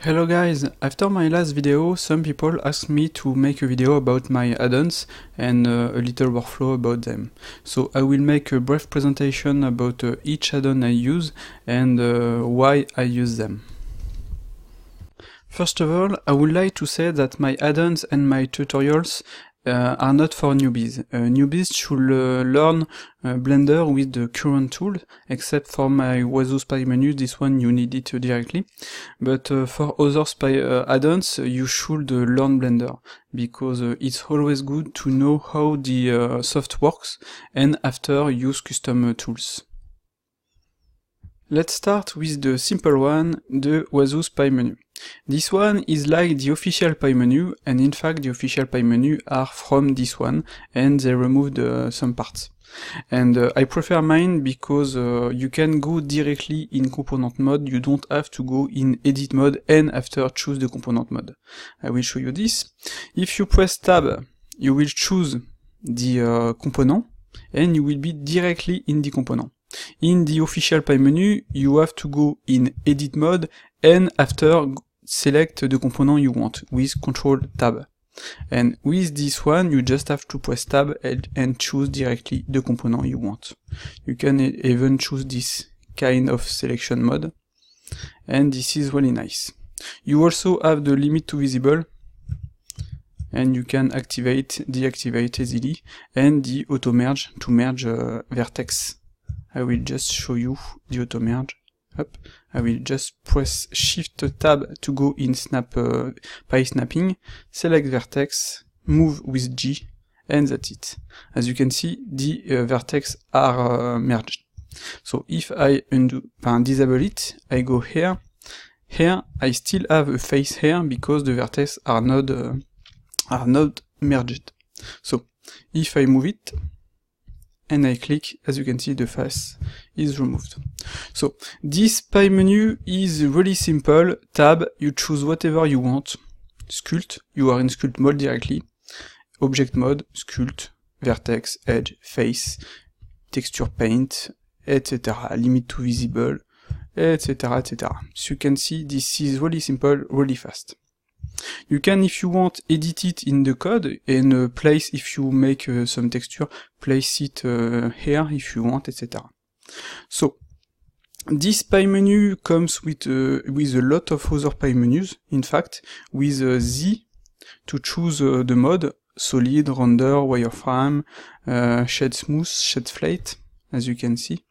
Hello guys, after my last video some people asked me to make a video about my add-ons and a little workflow about them. So I will make a brief presentation about each add-on I use and why I use them. First of all, I would like to say that my add-ons and my tutorials are not for newbies. Newbies should learn Blender with the current tool, except for my Wazoo Spy menu. This one you need it directly. But for other Spy add-ons, you should learn Blender, because it's always good to know how the soft works and after use custom tools. Let's start with the simple one, the Wazoo Spy menu. This one is like the official Spy menu, and in fact the official Spy menu are from this one, and they removed some parts. And I prefer mine because you can go directly in component mode, you don't have to go in edit mode and after choose the component mode. I will show you this. If you press tab, you will choose the component, and you will be directly in the component. In the official Spy menu, you have to go in edit mode and after select the component you want with Ctrl Tab. And with this one, you just have to press Tab and choose directly the component you want. You can even choose this kind of selection mode, and this is really nice. You also have the limit to visible, and you can activate, deactivate easily, and the auto merge to merge vertex. I will just show you the auto merge. Up. I will just press Shift Tab to go in Spy snapping, select vertex, move with G, and that's it. As you can see, the vertex are merged. So if I disable it, I go here. Here I still have a face here because the vertex are not merged. So if I move it, and I click, as you can see, the face is removed. So this Spy menu is really simple. Tab, you choose whatever you want. Sculpt, you are in sculpt mode directly. Object mode, sculpt, vertex, edge, face, texture paint, etc. Limit to visible, etc. etc. So you can see this is really simple, really fast. You can, if you want, edit it in the code and place, if you make some texture, place it here if you want, etc. So this Spy menu comes with a lot of other Spy menus, in fact, with Z to choose the mode, solid, render, wireframe, shade smooth, shade flat, as you can see.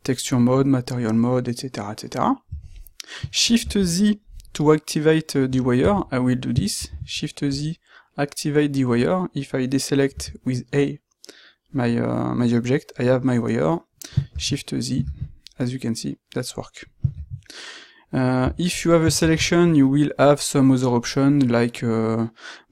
Texture mode, material mode, etc. etc. Shift Z to activate the wire. I will do this. Shift Z, activate the wire. If I deselect with A my object, I have my wire. Shift Z, as you can see, that's work. If you have a selection, you will have some other options like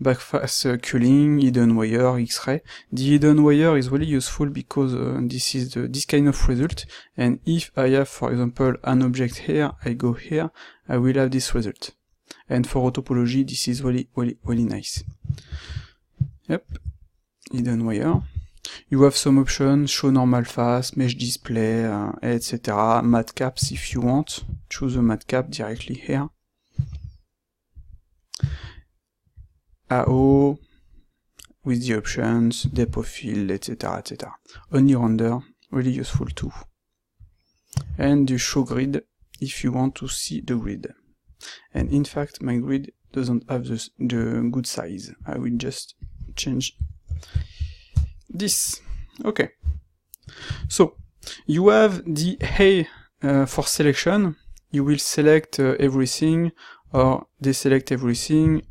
backface culling, hidden wire, X-ray. The hidden wire is really useful because this is this kind of result, and if I have, for example, an object here, I go here, I will have this result. And for topology, this is really nice. Yep, hidden wire. You have some options, show normal face, mesh display, etc. Matte caps if you want. Choose a matte cap directly here. AO with the options, depth of field, etc. etc. Only render, really useful too. And the show grid if you want to see the grid. And in fact, my grid doesn't have the good size. I will just change this. Okay. So you have the A for selection. You will select everything or deselect everything,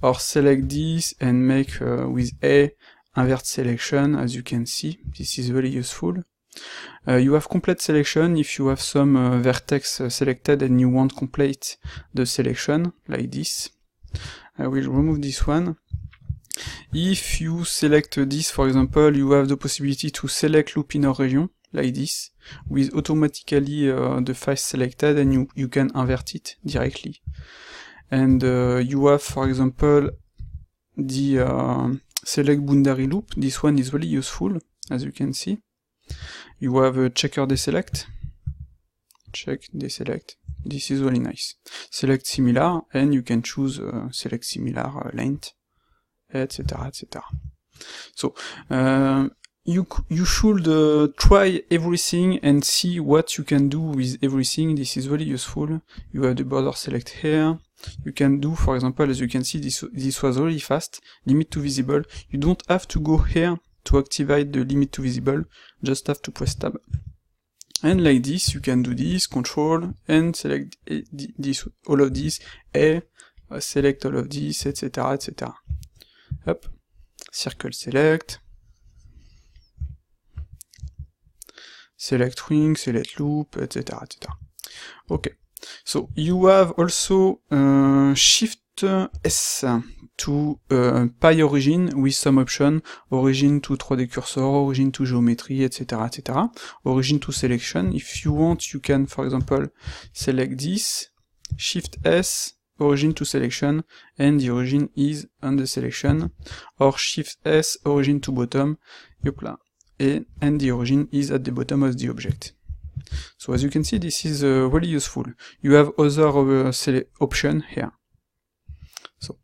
or select this and make with A invert selection. As you can see, this is very useful. You have complete selection if you have some vertex selected and you want complete the selection, like this. I will remove this one. If you select this, for example, you have the possibility to select loop inner region, like this, with automatically the face selected, and you can invert it directly. And you have, for example, the select boundary loop. This one is really useful, as you can see. You have a checker deselect, check, deselect. This is really nice. Select similar, and you can choose select similar length, etc., etc. So, you should try everything and see what you can do with everything. This is really useful. You have the border select here. You can do, for example, as you can see, this was really fast. Limit to visible. You don't have to go here to activate the limit to visible. Just have to press tab. And like this, you can do this, control, and select this, all of this, select all of this, etc., etc. Hop, circle select, select ring, select loop, etc., etc. Okay, so you have also Shift S to Pi origin with some option, origin to 3D cursor, origin to geometry, etc., etc. Origin to selection. If you want, you can, for example, select this, Shift S, origin to selection, and the origin is on the selection, or Shift S, origin to bottom, and the origin is at the bottom of the object. So as you can see, this is really useful. You have other option here. So,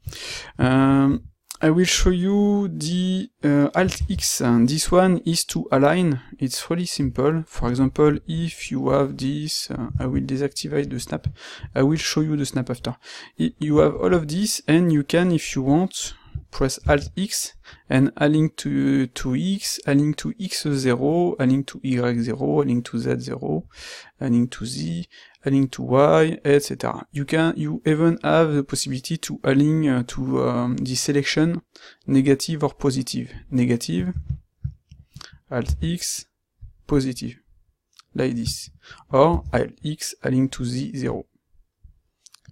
I will show you the Alt-X. This one is to align. It's really simple. For example, if you have this, I will deactivate the snap. I will show you the snap after. You have all of this, and you can, if you want, press Alt-X, and align to X, align to X0, align to Y0, align to Z0, align to Z, align to Y, etc. You even have the possibility to align to the selection negative or positive. Negative, Alt-X, positive, like this. Or Alt-X, align to Z0,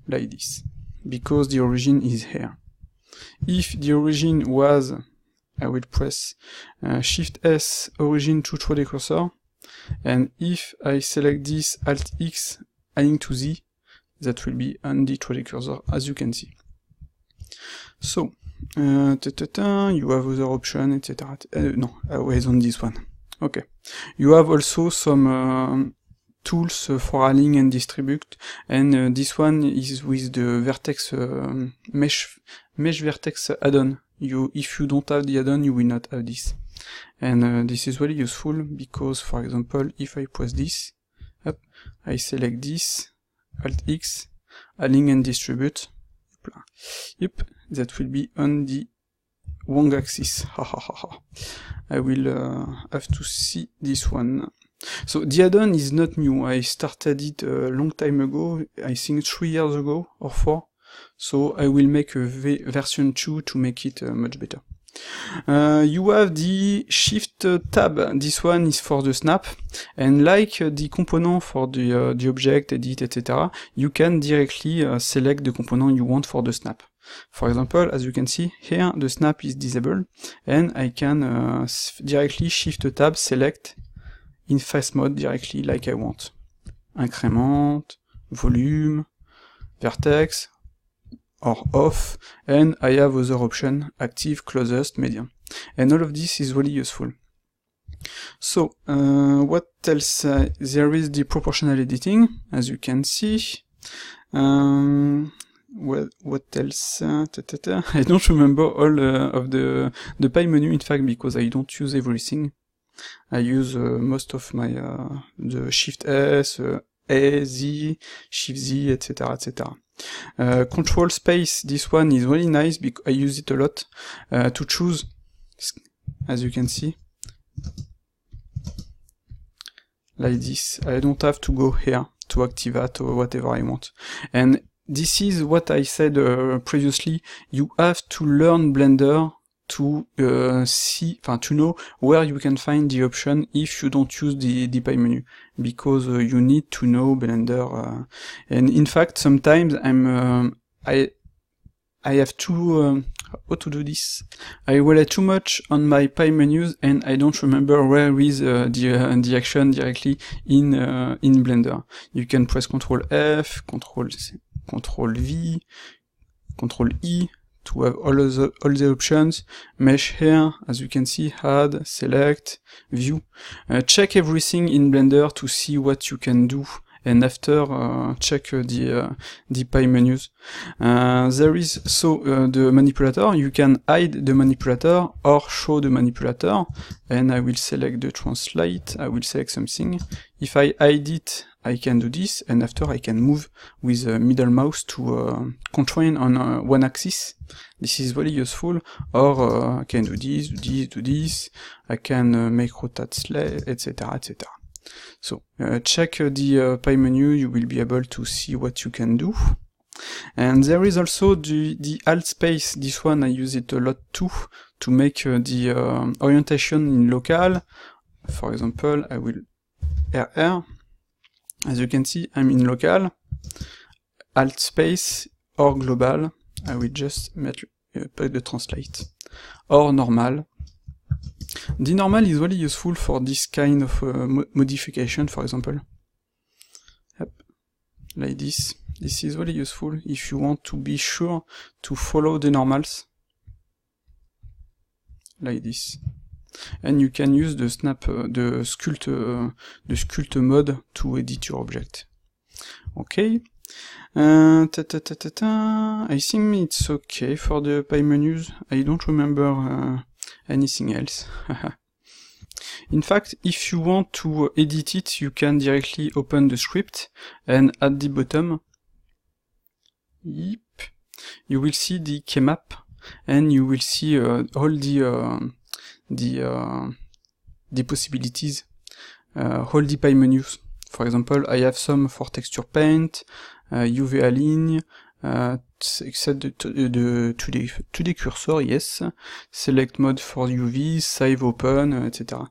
like this, because the origin is here. If the origin was, I will press Shift S, origin to 3D cursor, and if I select this Alt-X, align to Z, that will be on the 3D cursor, as you can see. So, you have other options, etc. No, always on this one. Okay. You have also some tools for align and distribute, and this one is with the vertex mesh vertex add-on. If you don't have the add-on, you will not have this. And this is really useful because, for example, if I press this, up, I select this, Alt-X, align and distribute. Yep, that will be on the wrong axis. I will have to see this one. So the add-on is not new. I started it a long time ago, I think 3 years ago or 4. So I will make a version 2 to make it much better. You have the Shift tab. This one is for the snap, and like the component for the object, edit, etc., you can directly select the component you want for the snap. For example, as you can see here, the snap is disabled, and I can directly Shift tab, select in face mode directly like I want. Increment, volume, vertex, or off, and I have other options, active, closest, medium. And all of this is really useful. So, what else? There is the proportional editing, as you can see. What else? I don't remember all of the Pi menu, in fact, because I don't use everything. I use most of my the Shift S, A, Z, Shift Z, etc., etc. Control space, this one is really nice because I use it a lot to choose, as you can see, like this. I don't have to go here to activate or whatever I want. And this is what I said previously. You have to learn Blender to to know where you can find the option if you don't use the Pi menu, because you need to know Blender, and in fact sometimes I have to how to do this. I rely too much on my Pi menus and I don't remember where is the action directly in Blender. You can press Ctrl F, Ctrl V, Ctrl E to have all the options. Mesh here, as you can see, add, select, view. Check everything in Blender to see what you can do and after check the pie menus. There is the manipulator. You can hide the manipulator or show the manipulator, and I will select the translate. I will select something. If I hide it, I can do this, and after I can move with the middle mouse to constrain on one axis. This is really useful. Or I can do this, do this. I can make rotate slave, etc., etc. So check the pie menu. You will be able to see what you can do. And there is also the alt space. This one I use it a lot too to make the orientation in local. For example, I will RR. As you can see, I'm in local, alt space, or global. I will just put the translate, or normal. The normal is really useful for this kind of modification, for example. Yep. Like this. This is really useful if you want to be sure to follow the normals. Like this. And you can use the sculpt mode to edit your object. Okay. I think it's okay for the pie menus. I don't remember anything else. In fact, if you want to edit it, you can directly open the script, and at the bottom, you will see the keymap, and you will see all the possibilities, all the pie menus. For example, I have some for texture paint, UV align, set the 2D cursor, yes, select mode for UV, save open, etc.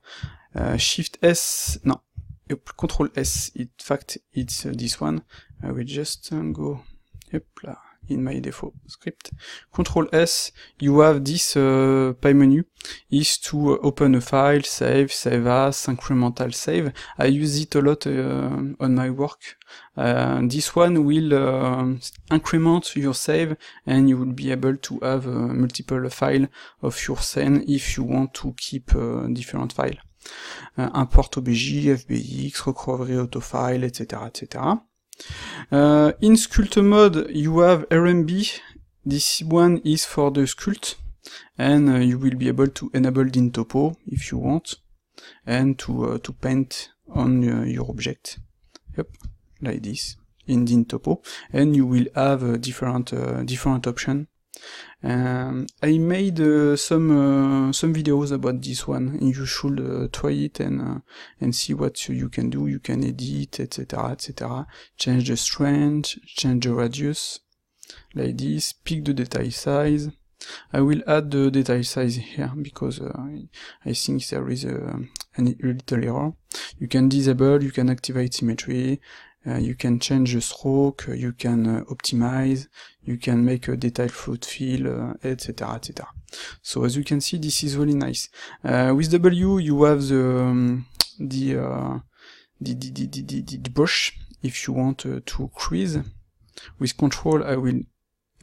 Shift S, no, Control S, in fact, it's this one. I will just go, in my default script. Control S, you have this pie menu, is to open a file, save as, incremental save. I use it a lot on my work. This one will increment your save, and you will be able to have multiple files of your scene if you want to keep different files. Import OBJ, FBX, recovery autofile, etc., etc. In sculpt mode, you have RMB. This one is for the sculpt, and you will be able to enable DIN-Topo if you want, and to paint on your object. Yep, like this in DIN-Topo, and you will have different options. I made some videos about this one, and you should try it and see what you can do. You can edit, etc., etc. Change the strength, change the radius, like this. Pick the detail size. I will add the detail size here because I think there is a little error. You can disable, you can activate symmetry. You can change the stroke, you can optimize, you can make a detail float fill, etc., etc. So as you can see, this is really nice. With W, you have the brush if you want to crease. With Control, I will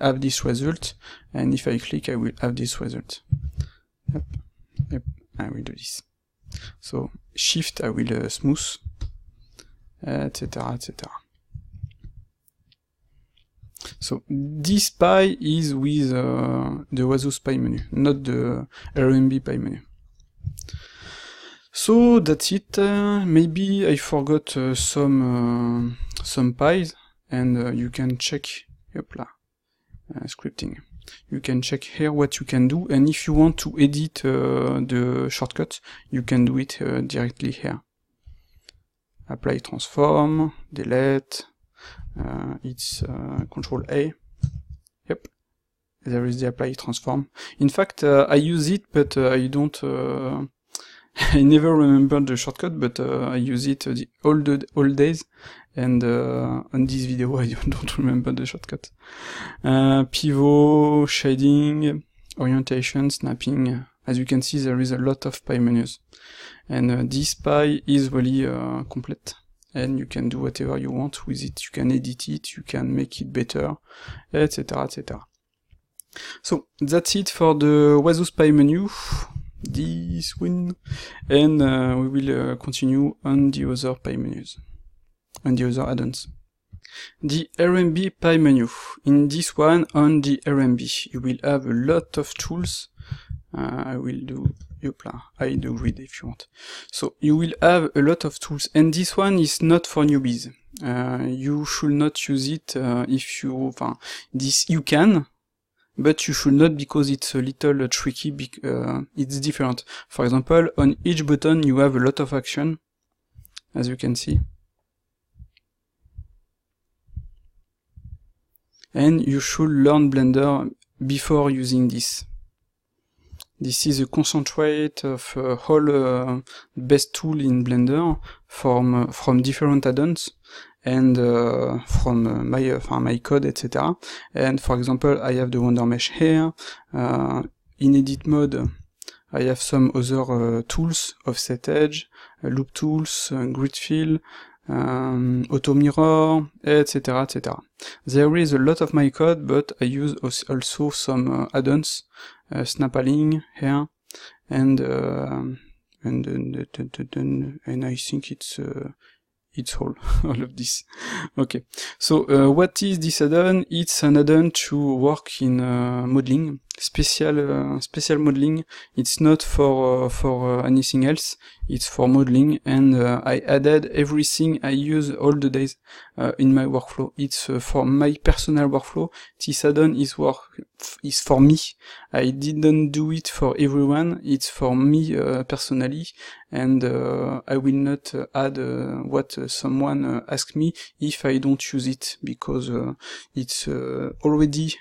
have this result, and if I click, I will have this result. Yep, I will do this. So Shift, I will smooth, etc., etc. So this pie is with the Wasus pie menu, not the RMB pie menu. So that's it. Maybe I forgot some pies, and you can check. Scripting. You can check here what you can do, and if you want to edit the shortcut, you can do it directly here. Apply transform, delete, it's Control A. Yep, there is the apply transform. In fact, I use it, but I don't. I never remember the shortcut, but I use it all days, and on this video I don't remember the shortcut. Pivot, shading, orientation, snapping. As you can see, there is a lot of pie menus. And this pie is really complete, and you can do whatever you want with it. You can edit it, you can make it better, etc., etc. So that's it for the Wasus pie menu, this one, and we will continue on the other pie menus. other add-ons. The RMB pie menu. In this one, on the RMB, you will have a lot of tools. I will do hide the grid if you want. So you will have a lot of tools, and this one is not for newbies. You should not use it if you, you can, but you should not, because it's a little tricky, it's different. For example, on each button you have a lot of action, as you can see. And you should learn Blender before using this. This is a concentrate of all best tool in Blender from different add-ons and from my code, etc. And for example, I have the Wonder Mesh here. In edit mode, I have some other tools, offset edge, loop tools, grid fill, auto mirror, etc., etc. There is a lot of my code, but I use also some add-ons, snapaling here, and I think it's all of this. Okay, so what is this add-on? It's an add-on to work in modeling, special modeling. It's not for anything else. It's for modeling, and I added everything I use all the days in my workflow. It's for my personal workflow. This add-on is for me. I didn't do it for everyone. It's for me personally, and I will not add what someone asked me if I don't use it, because it's already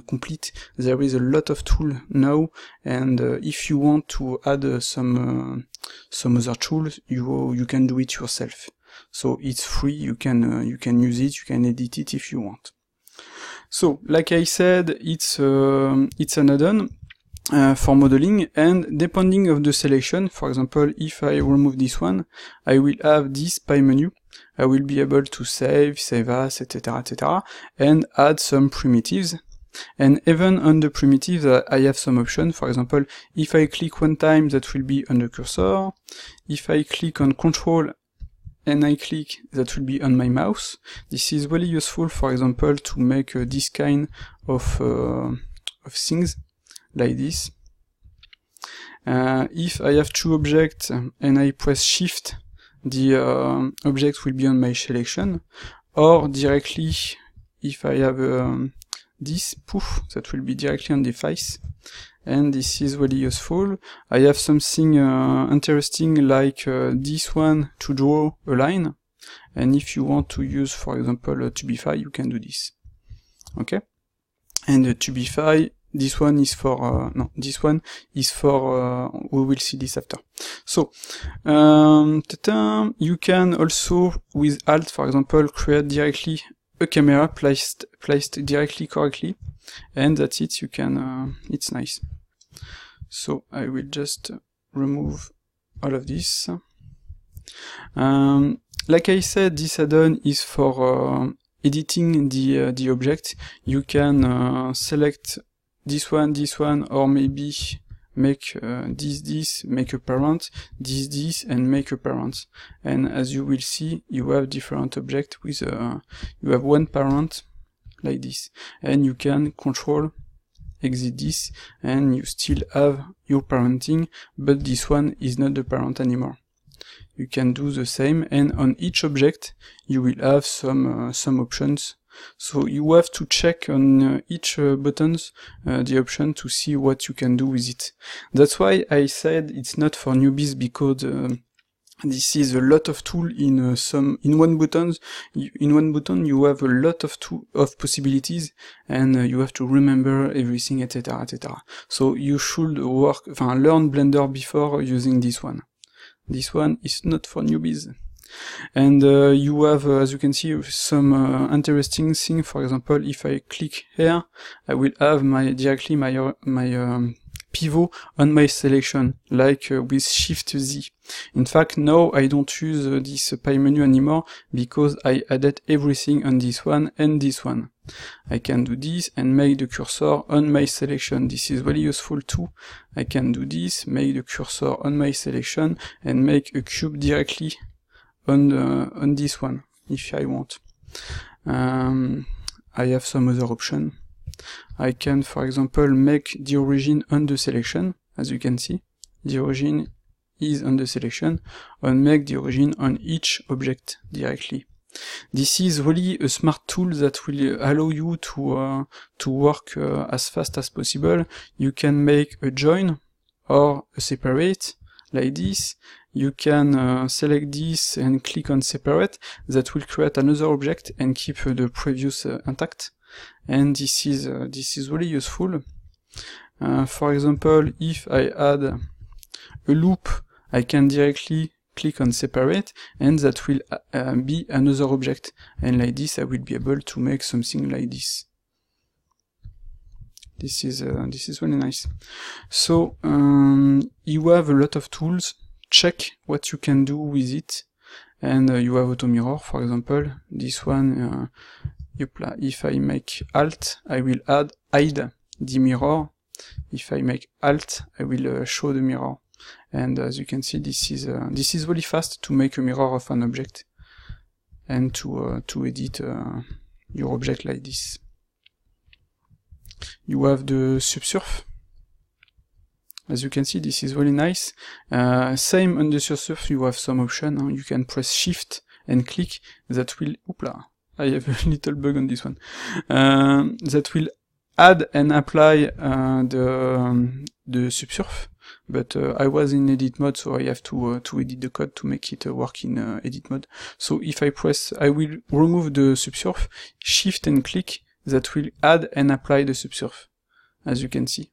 complete. There is a lot of tool now, and if you want to add some other tools, you can do it yourself. So it's free. You can use it. You can edit it if you want. So, like I said, it's an add-on for modeling, and depending of the selection, for example, if I remove this one, I will have this pie menu. I will be able to save as, etc., etc., and add some primitives. And even on the primitives, I have some options. For example, if I click one time, that will be on the cursor. If I click on Control and I click, that will be on my mouse. This is really useful, for example, to make this kind of things like this. If I have two objects and I press Shift, the object will be on my selection, or directly, if I have this, poof, that will be directly on the face, and this is really useful. I have something interesting like this one to draw a line, and if you want to use, for example, Tubify, you can do this. Okay, and Tubify, this one is for this one is for we will see this after. So you can also with Alt, for example, create directly a camera placed directly correctly, and that's it. You can it's nice. So I will just remove all of this. Like I said, this add-on is for editing the object. You can select this one, or maybe make this, make a parent, this, and make a parent. And as you will see, you have different objects with you have one parent like this, and you can control exit this, and you still have your parenting, but this one is not the parent anymore. You can do the same, and on each object you will have some options. So you have to check on each buttons the option to see what you can do with it. That's why I said it's not for newbies, because this is a lot of tool in one button. In one button you have a lot of possibilities, and you have to remember everything, etc., etc. So you should learn Blender before using this one. This one is not for newbies. And you have, as you can see, some interesting thing. For example, if I click here, I will have directly my pivot on my selection, like with Shift Z. In fact, now I don't use this pie menu anymore, because I added everything on this one and this one. I can do this and make the cursor on my selection. This is very useful too. I can do this, make the cursor on my selection, and make a cube directly on this one, if I want. I have some other option. I can, for example, make the origin on the selection, as you can see. The origin is on the selection, and make the origin on each object directly. This is really a smart tool that will allow you to work as fast as possible. You can make a join or a separate, like this. You can select this and click on separate. That will create another object and keep the previous intact. And this is really useful. For example, if I add a loop, I can directly click on separate, and that will be another object. And like this, I will be able to make something like this. This is really nice. So you have a lot of tools. Check what you can do with it. And you have auto mirror, for example. This one, if I make Alt, I will hide the mirror. If I make Alt, I will show the mirror. And as you can see, this is really fast to make a mirror of an object and to edit your object like this. You have the subsurf. As you can see, this is really nice. Same on the subsurf, you have some option. You can press Shift and click. That will, oopla, I have a little bug on this one. That will add and apply the subsurf. But I was in edit mode, so I have to edit the code to make it work in edit mode. So if I press, I will remove the subsurf, Shift and click, that will add and apply the subsurf, as you can see.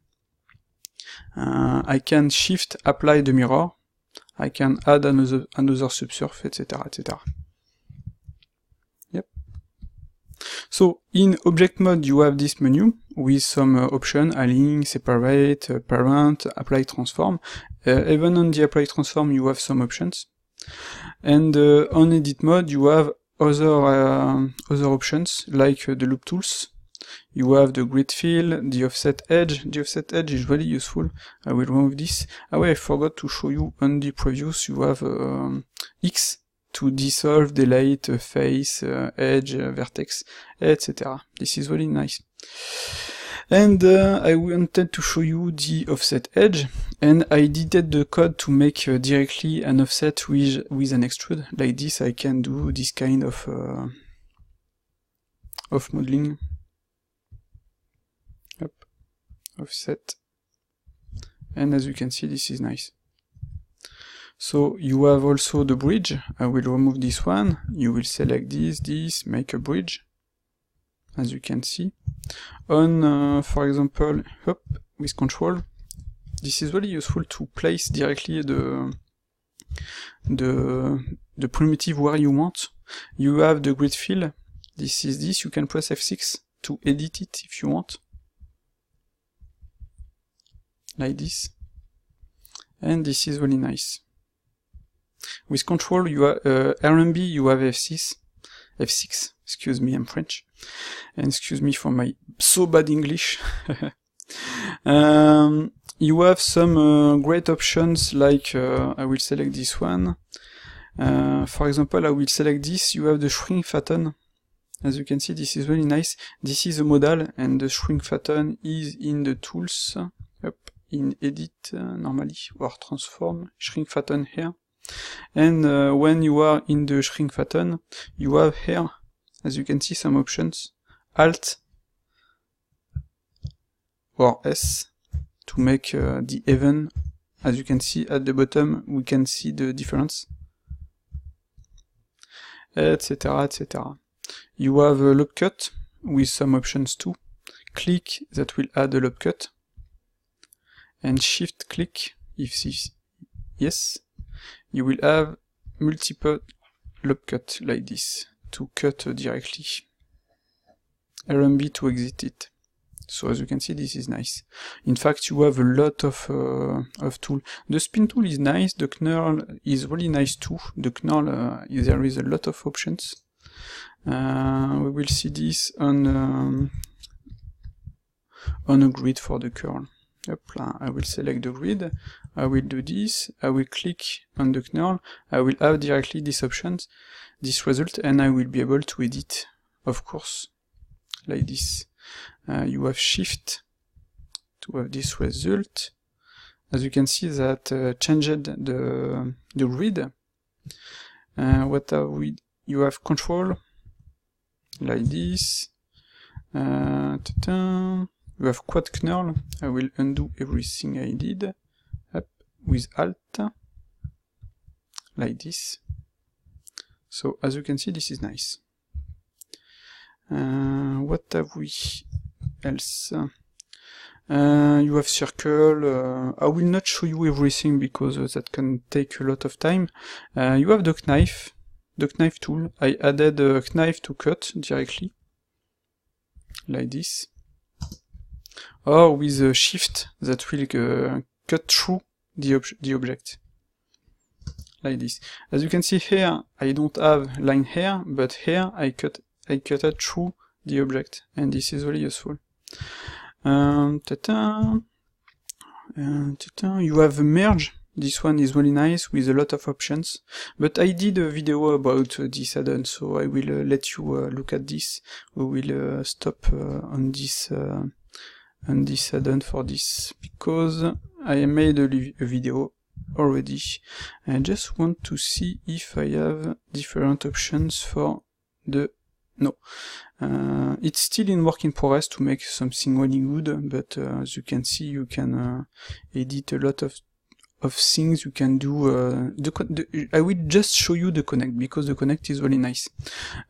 I can Shift apply the mirror, I can add another subsurf, etc., etc. Yep. So in object mode, you have this menu with some option, align, separate, parent, apply transform. Even on the apply transform, you have some options. And on edit mode, you have other options like the loop tools. You have the grid fill, the offset edge. The offset edge is really useful. I will remove this. Oh wait, I forgot to show you on the previous, you have X to dissolve, delete, face, edge, vertex, etc. This is really nice. And I wanted to show you the offset edge, and I did the code to make directly an offset with an extrude. Like this, I can do this kind of modeling. Up, offset, and as you can see, this is nice. So you have also the bridge. I will remove this one. You will select this, make a bridge, as you can see. On, for example, with control, this is really useful to place directly the primitive where you want. You have the grid fill. This is this. You can press F6 to edit it if you want, like this. And this is really nice. With control, you have RMB, you have F6, excuse me, I'm French, and excuse me for my so bad English. You have some great options, like I will select this one. For example, I will select this. You have the shrink fatten. As you can see, this is really nice. This is a modal, and the shrink fatten is in the tools, in edit normally, or transform, shrink fatten here. And when you are in the shrink fatten, you have here, as you can see, some options, Alt or S to make the even. As you can see at the bottom, we can see the difference, etc., etc. You have a loop cut with some options too. Click, that will add a loop cut, and Shift click if this, yes. You will have multiple loop cut like this to cut directly. RMB to exit it. So as you can see, this is nice. In fact, you have a lot of tool. The spin tool is nice. The knurl is really nice too. The knurl, there is a lot of options. We will see this on a grid for the curl. I will select the grid. I will do this, I will click on the knurl, I will have directly this options, this result, and I will be able to edit, of course, like this. You have shift to have this result. As you can see, that changed the grid. What have we? You have control like this. You have quad knurl. I will undo everything I did. Up with Alt like this. So as you can see, this is nice. What have we else? You have circle. I will not show you everything because that can take a lot of time. You have the knife tool. I added a knife to cut directly, like this. Or with a shift that will cut through the object, like this. As you can see here, I don't have line here, but here I cut it through the object, and this is really useful. You have a merge. This one is really nice with a lot of options, but I did a video about this add-on, so I will let you look at this. We will stop on this add-on for this, because I made a video already. I just want to see if I have different options for the... No. It's still in work in progress to make something really good, but as you can see, you can edit a lot of things. You can do I will just show you the connect, because the connect is really nice.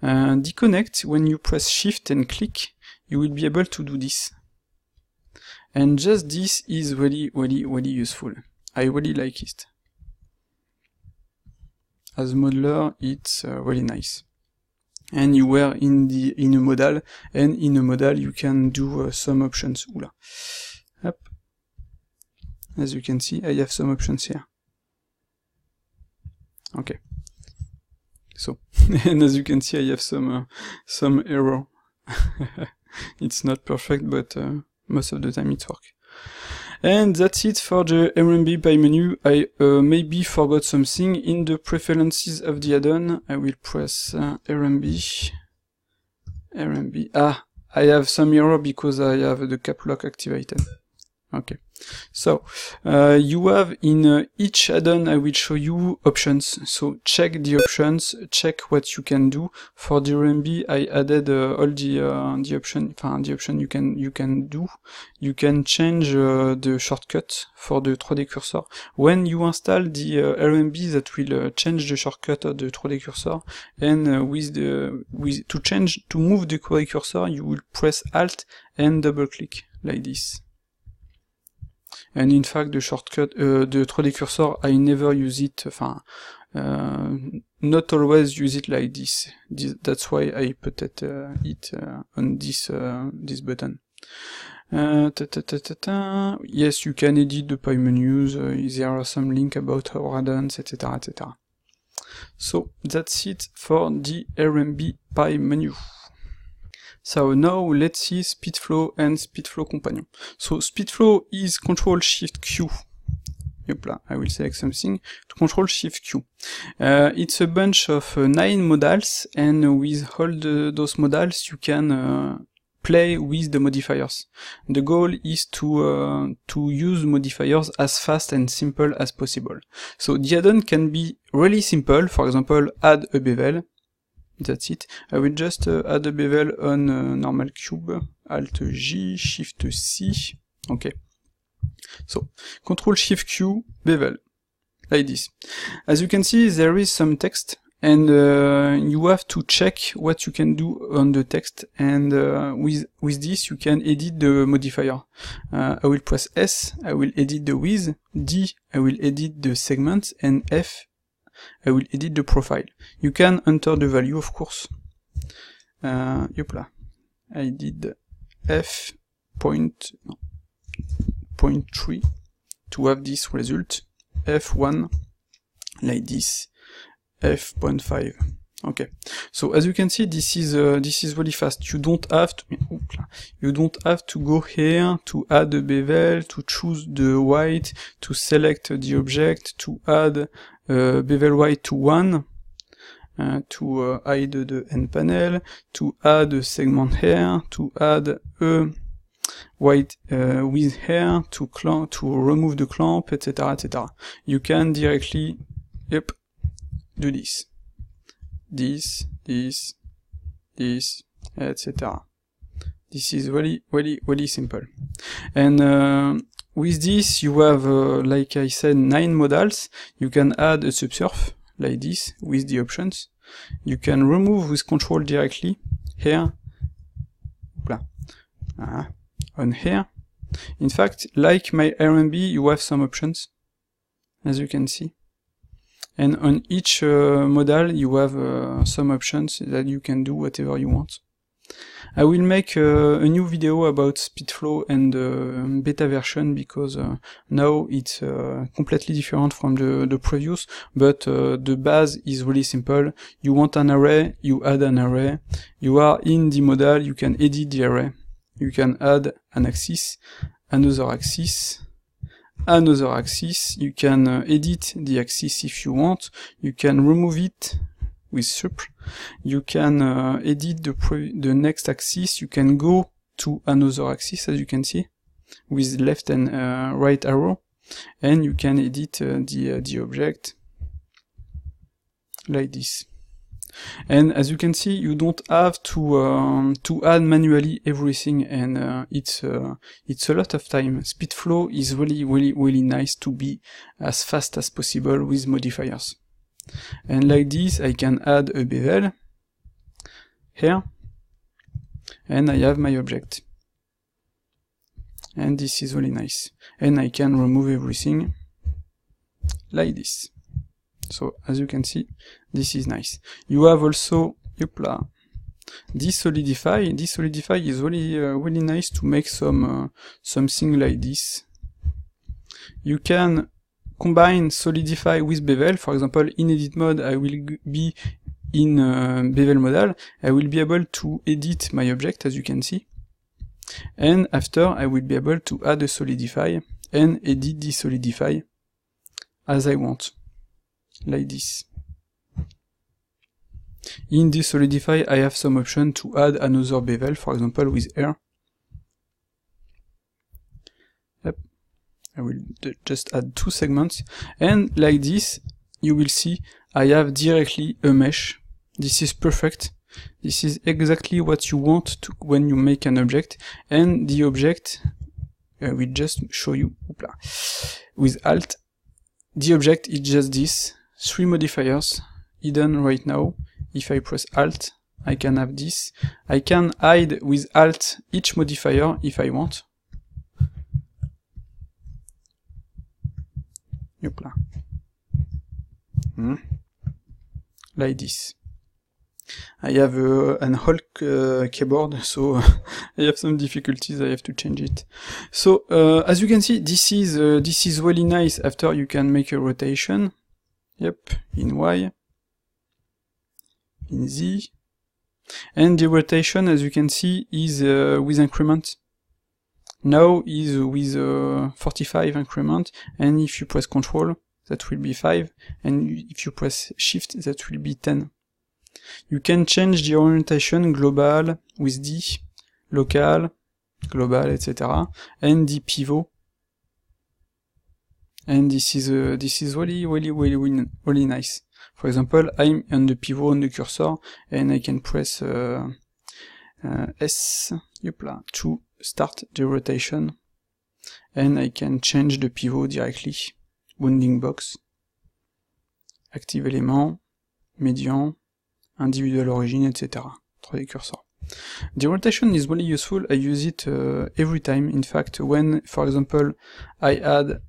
The connect, when you press shift and click, you will be able to do this. And just this is really useful. I really like it. As modeler, it's really nice. And you were in a modal, and in a modal you can do some options. Oula. Up. As you can see, I have some options here. Okay. So, and as you can see, I have some error. It's not perfect, but most of the time it works. And that's it for the RMB PyMenu. I maybe forgot something. In the preferences of the add-on, I will press RMB. Ah, I have some error because I have the cap lock activated. Okay. So, you have in each add-on, I will show you options. So check the options, check what you can do. For the RMB, I added all the option you can do. You can change the shortcut for the 3D cursor. When you install the RMB, that will change the shortcut of the 3D cursor. And to move the 3D cursor, you will press Alt and double click like this. And in fact, the shortcut, the 3D cursor, I never use it, not always use it like this. That's why I put it on this button. Yes, you can edit the PyMenus, there are some links about our add-ons, etc., etc. So, that's it for the RMB PyMenu. So now let's see SpeedFlow and SpeedFlow Companion. So SpeedFlow is Control-Shift-Q. Yopla, I will select something to Control-Shift-Q. It's a bunch of 9 modals, and with all those modals you can play with the modifiers. The goal is to use modifiers as fast and simple as possible. So the add-on can be really simple, for example, add a bevel. That's it. I will just add a bevel on normal cube, Alt-J, Shift-C, okay. So, Control-Shift-Q, bevel, like this. As you can see, there is some text, and you have to check what you can do on the text, and with this you can edit the modifier. I will press S, I will edit the width, D, I will edit the segment, and F, I will edit the profile. You can enter the value, of course. Yopla. I did F.3 to have this result. F1 like this. F.5. Okay, so as you can see, this is really fast. You don't have to go here to add a bevel, to choose the white, to select the object, to add bevel white to 1, to hide the end panel, to add a segment here, to add a white with here, to remove the clamp, etc., etc. You can directly, do this. This, etc. This is really simple. And with this, you have, like I said, 9 modals. You can add a subsurf, like this, with the options. You can remove with control directly, here, on here. In fact, like my RMB, you have some options, as you can see. And on each modal, you have some options that you can do whatever you want. I will make a new video about SpeedFlow and beta version, because now it's completely different from the previous, but the base is really simple. You want an array, you add an array. You are in the modal, you can edit the array. You can add an axis, another axis, you can edit the axis if you want, you can remove it with sup, you can edit the next axis, you can go to another axis, as you can see, with left and right arrow, and you can edit the object like this. And as you can see, you don't have to add manually everything, and it's a lot of time. SpeedFlow is really nice to be as fast as possible with modifiers. And like this, I can add a bevel here, and I have my object. And this is really nice. And I can remove everything like this. So as you can see, this is nice. You have also desolidify. Desolidify is really nice to make something like this. You can combine solidify with bevel. For example, in edit mode, I will be in bevel modal. I will be able to edit my object, as you can see. And after, I will be able to add a solidify and edit the solidify as I want. Like this. In the solidify, I have some option to add another bevel, for example with air. Yep. I will just add 2 segments, and like this, you will see I have directly a mesh. This is perfect. This is exactly what you want to when you make an object, and the object, I will just show you with Alt. The object is just this. 3 modifiers hidden right now. If I press Alt, I can have this. I can hide with Alt each modifier if I want. Like this. I have an Hulk keyboard, so I have some difficulties. I have to change it. So as you can see, this is really nice. After, you can make a rotation. Yep, in Y, in Z, and the rotation, as you can see, is with increment. Now is with 45 increment, and if you press Ctrl, that will be 5, and if you press Shift, that will be 10. You can change the orientation global with D, local, global, etc., and the pivot. And this is really nice. For example, I'm on the pivot on the cursor, and I can press S to start the rotation, and I can change the pivot directly. Bounding box, active element, median, individual origin, etc. Through the cursor. The rotation is really useful. I use it every time. In fact, when, for example, I add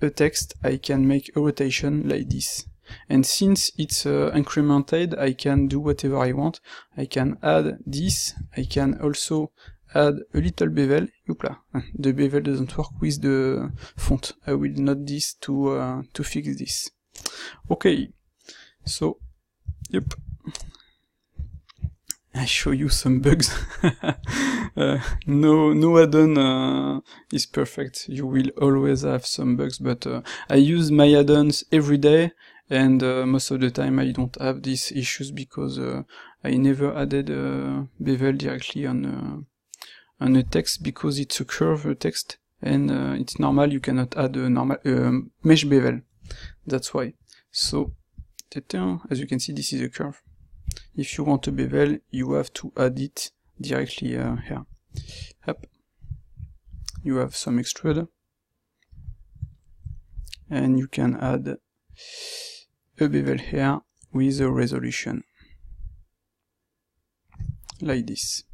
a text, I can make a rotation like this. And since it's incremented, I can do whatever I want. I can add this. I can also add a little bevel. The bevel doesn't work with the font. I will note this to fix this. Okay, so, I show you some bugs. No add-on is perfect. You will always have some bugs, but I use my add-ons every day, and most of the time I don't have these issues because I never added bevel directly on a text because it's a curve text, and it's normal you cannot add a normal mesh bevel. That's why. So, as you can see, this is a curve. If you want a bevel, you have to add it directly here. Up. You have some extrude, and you can add a bevel here with a resolution like this.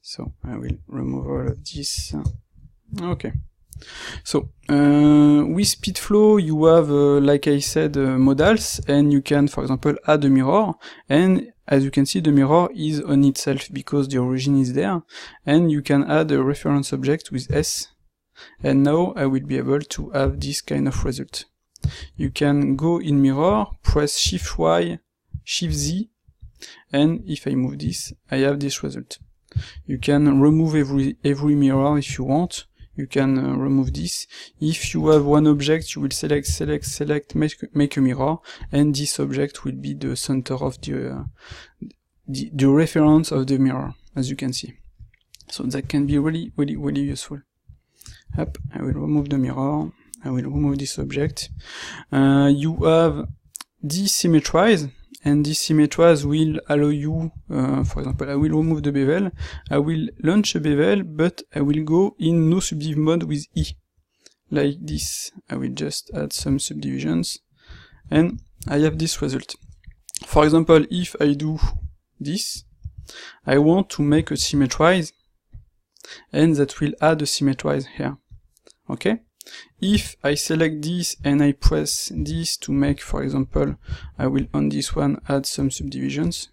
So I will remove all of this. Okay. So with SpeedFlow you have like I said modals, and you can for example add a mirror, and as you can see the mirror is on itself because the origin is there, and you can add a reference object with S, and now I will be able to have this kind of result. You can go in mirror, press Shift Y, Shift Z, and if I move this I have this result. You can remove every mirror if you want. You can remove this. If you have one object, you will select, make a mirror, and this object will be the center of the reference of the mirror, as you can see. So that can be really useful. Up, I will remove the mirror. I will remove this object. You have desymmetrize, and desymmetrize will allow you, for example, I will remove the bevel, I will launch a bevel, but I will go in no subdiv mode with E, like this. I will just add some subdivisions, and I have this result. For example, if I do this, I want to make a symmetrize, and that will add a symmetrize here. Okay? If I select this and I press this to make, for example, I will on this one add some subdivisions,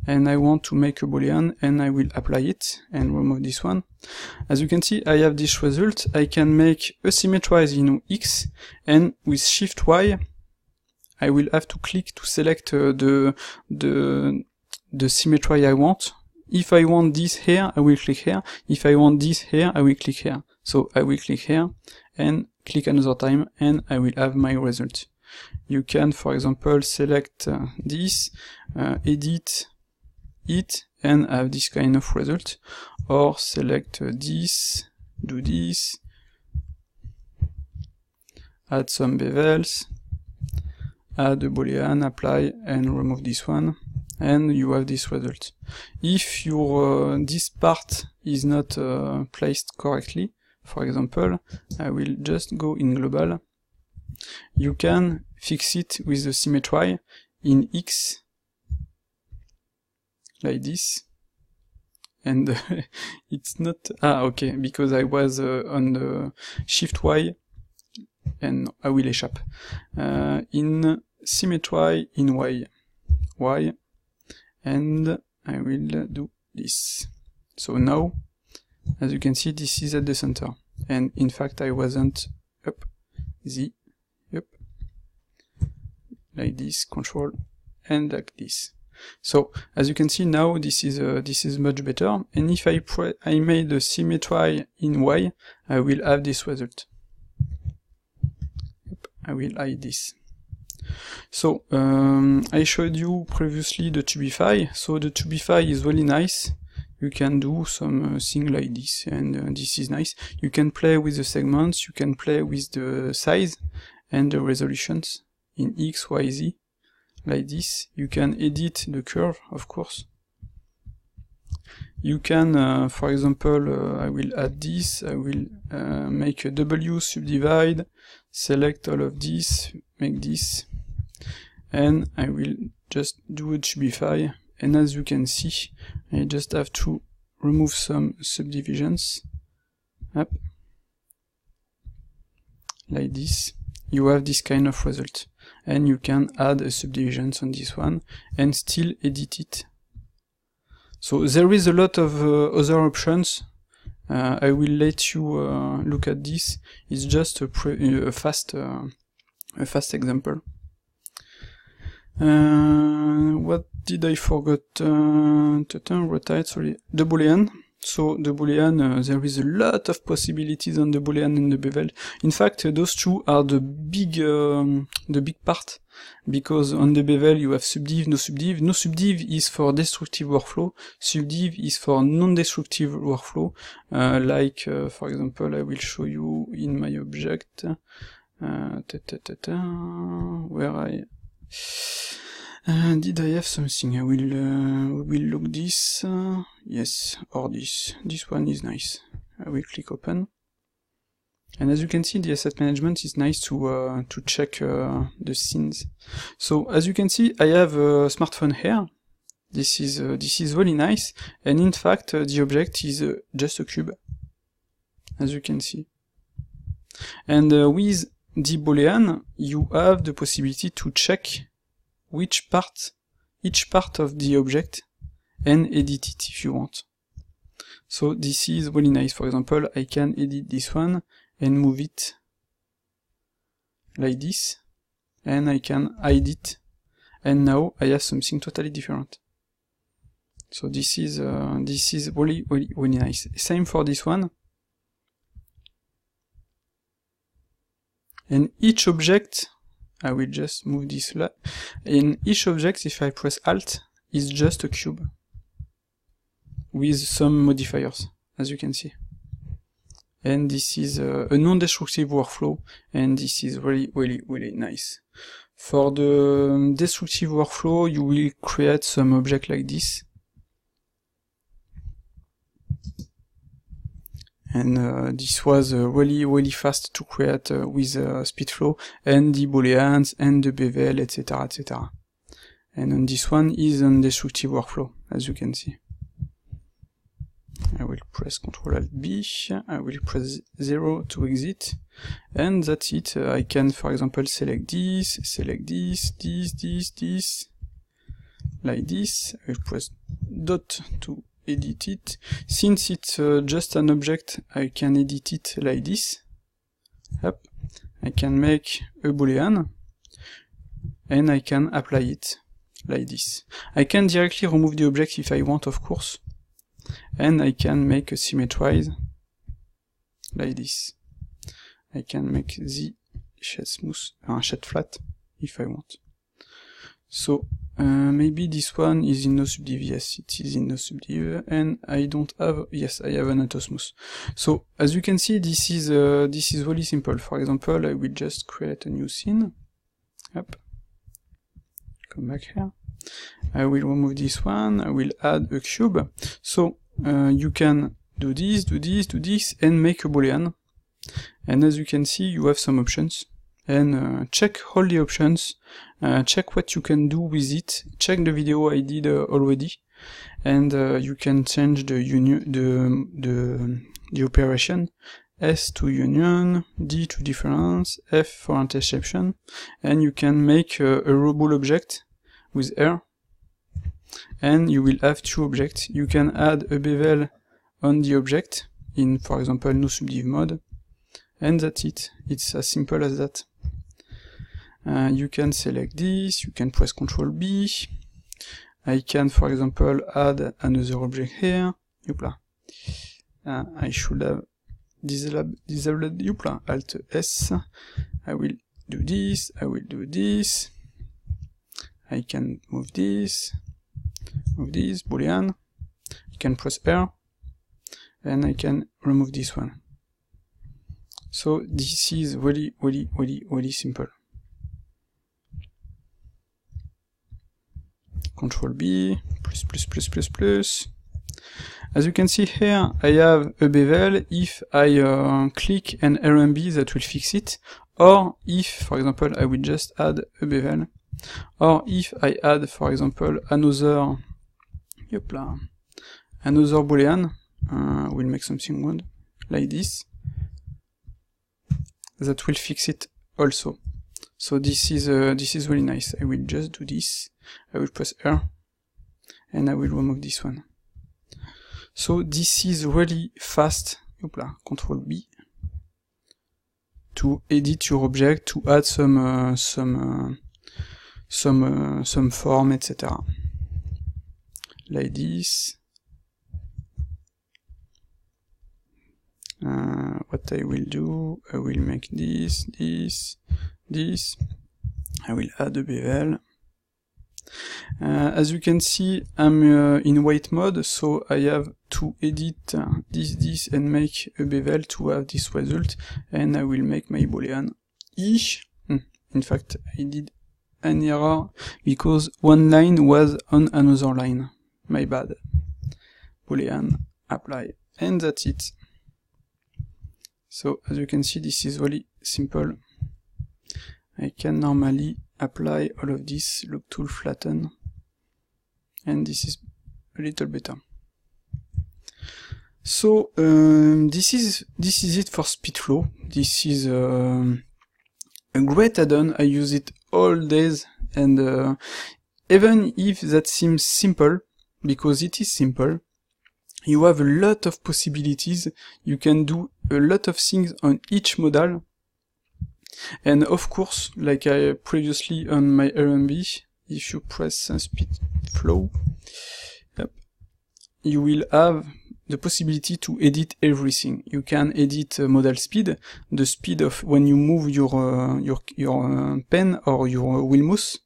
and I want to make a boolean, and I will apply it and remove this one. As you can see, I have this result. I can make a symmetrize in X, and with Shift Y I will have to click to select the symmetry I want. If I want this here, I will click here. If I want this here, I will click here. So I will click here and click another time, and I will have my result. You can, for example, select this, edit it, and have this kind of result. Or select this, do this, add some bevels, add a boolean, apply, and remove this one, and you have this result. If your this part is not placed correctly, for example, I will just go in global. You can fix it with the symmetry in X, like this, and it's not, okay, because I was on the Shift Y, and I will échappe. In symmetry in Y, and I will do this. So now, as you can see, this is at the center, and in fact I wasn't up, like this, control, and like this. So as you can see now, this is much better, and if I made a symmetry in Y, I will have this result. I will hide this. So I showed you previously the Tubify. So the Tubify is really nice. You can do some thing like this, and this is nice. You can play with the segments, you can play with the size and the resolutions in X, Y, Z, like this. You can edit the curve, of course. You can, for example, I will add this, I will make a W, subdivide, select all of this, make this, and I will just do a Tubify, and as you can see, I just have to remove some subdivisions, up, like this. You have this kind of result, and you can add a subdivisions on this one, and still edit it. So there is a lot of other options. I will let you look at this. It's just a fast example. What did I forget? Rotate, sorry. The Boolean. So the Boolean, there is a lot of possibilities on the Boolean and the bevel. In fact, those two are the big part, because on the bevel you have subdiv, no subdiv. No subdiv is for destructive workflow. Subdiv is for non-destructive workflow. For example, I will show you in my object. Where did I have something? I will look this. Yes, or this. This one is nice. I will click open. And as you can see, the asset management is nice to check the scenes. So as you can see, I have a smartphone here. This is really nice. And in fact, the object is just a cube, as you can see. And with the Boolean, you have the possibility to check each part of the object and edit it if you want. So this is really nice. For example, I can edit this one and move it like this, and I can hide it, and now I have something totally different. So this is really nice. Same for this one. And each object, I will just move this. In each object, if I press Alt, is just a cube with some modifiers, as you can see. And this is a non-destructive workflow, and this is really nice. For the destructive workflow, you will create some object like this. And this was really fast to create with SpeedFlow and the booleans and the bevel, etc, etc. And on this one is a destructive workflow, as you can see. I will press Ctrl-Alt-B, I will press 0 to exit, and that's it. I can, for example, select this, like this. I will press dot to edit it. Since it's just an object, I can edit it like this. Up. I can make a boolean, and I can apply it like this. I can directly remove the object if I want, of course, and I can make a symmetrize like this. I can make the shed smooth, shed flat if I want. So maybe this one is in no subdiv. Yes, it is in no subdiv, and I don't have. Yes, I have an auto smooth. So as you can see, this is really simple. For example, I will just create a new scene. Up. Come back here. I will remove this one. I will add a cube. So you can do this, and make a boolean. And as you can see, you have some options. And check all the options, check what you can do with it, check the video I did already, and you can change the operation, S to union, D to difference, F for interception, and you can make a rollable object with R, and you will have two objects. You can add a bevel on the object in, for example, no subdiv mode, and that's it. It's as simple as that. You can select this, you can press Ctrl-B, I can, for example, add another object here, I should have disabled, Alt-S, I will do this, I can move this, boolean, I can press R, and I can remove this one. So this is really simple. Ctrl-B, plus. As you can see here, I have a bevel. If I click an RMB, that will fix it. Or if, for example, I will just add a bevel. Or if I add, for example, another boolean, we'll make something good, like this. That will fix it also. So this is really nice. I will just do this. I will press R, and I will remove this one. So this is really fast. Ctrl-B to edit your object, to add some some form, etc. Like this. What I will do, I will make this. I will add a bevel. As you can see, I'm in weight mode, so I have to edit this and make a bevel to have this result, and I will make my boolean ish. In fact, I did an error because one line was on another line. My bad. Boolean apply, and that's it. So as you can see, this is really simple. I can normally apply all of this, look tool flatten, and this is a little better. So this is it for SpeedFlow. This is a great add-on. I use it all days, and even if that seems simple, because it is simple, you have a lot of possibilities. You can do a lot of things on each modal. And of course, like I previously on my RMB, if you press SpeedFlow, you will have the possibility to edit everything. You can edit modal speed, the speed of when you move your pen or your wheel mouse,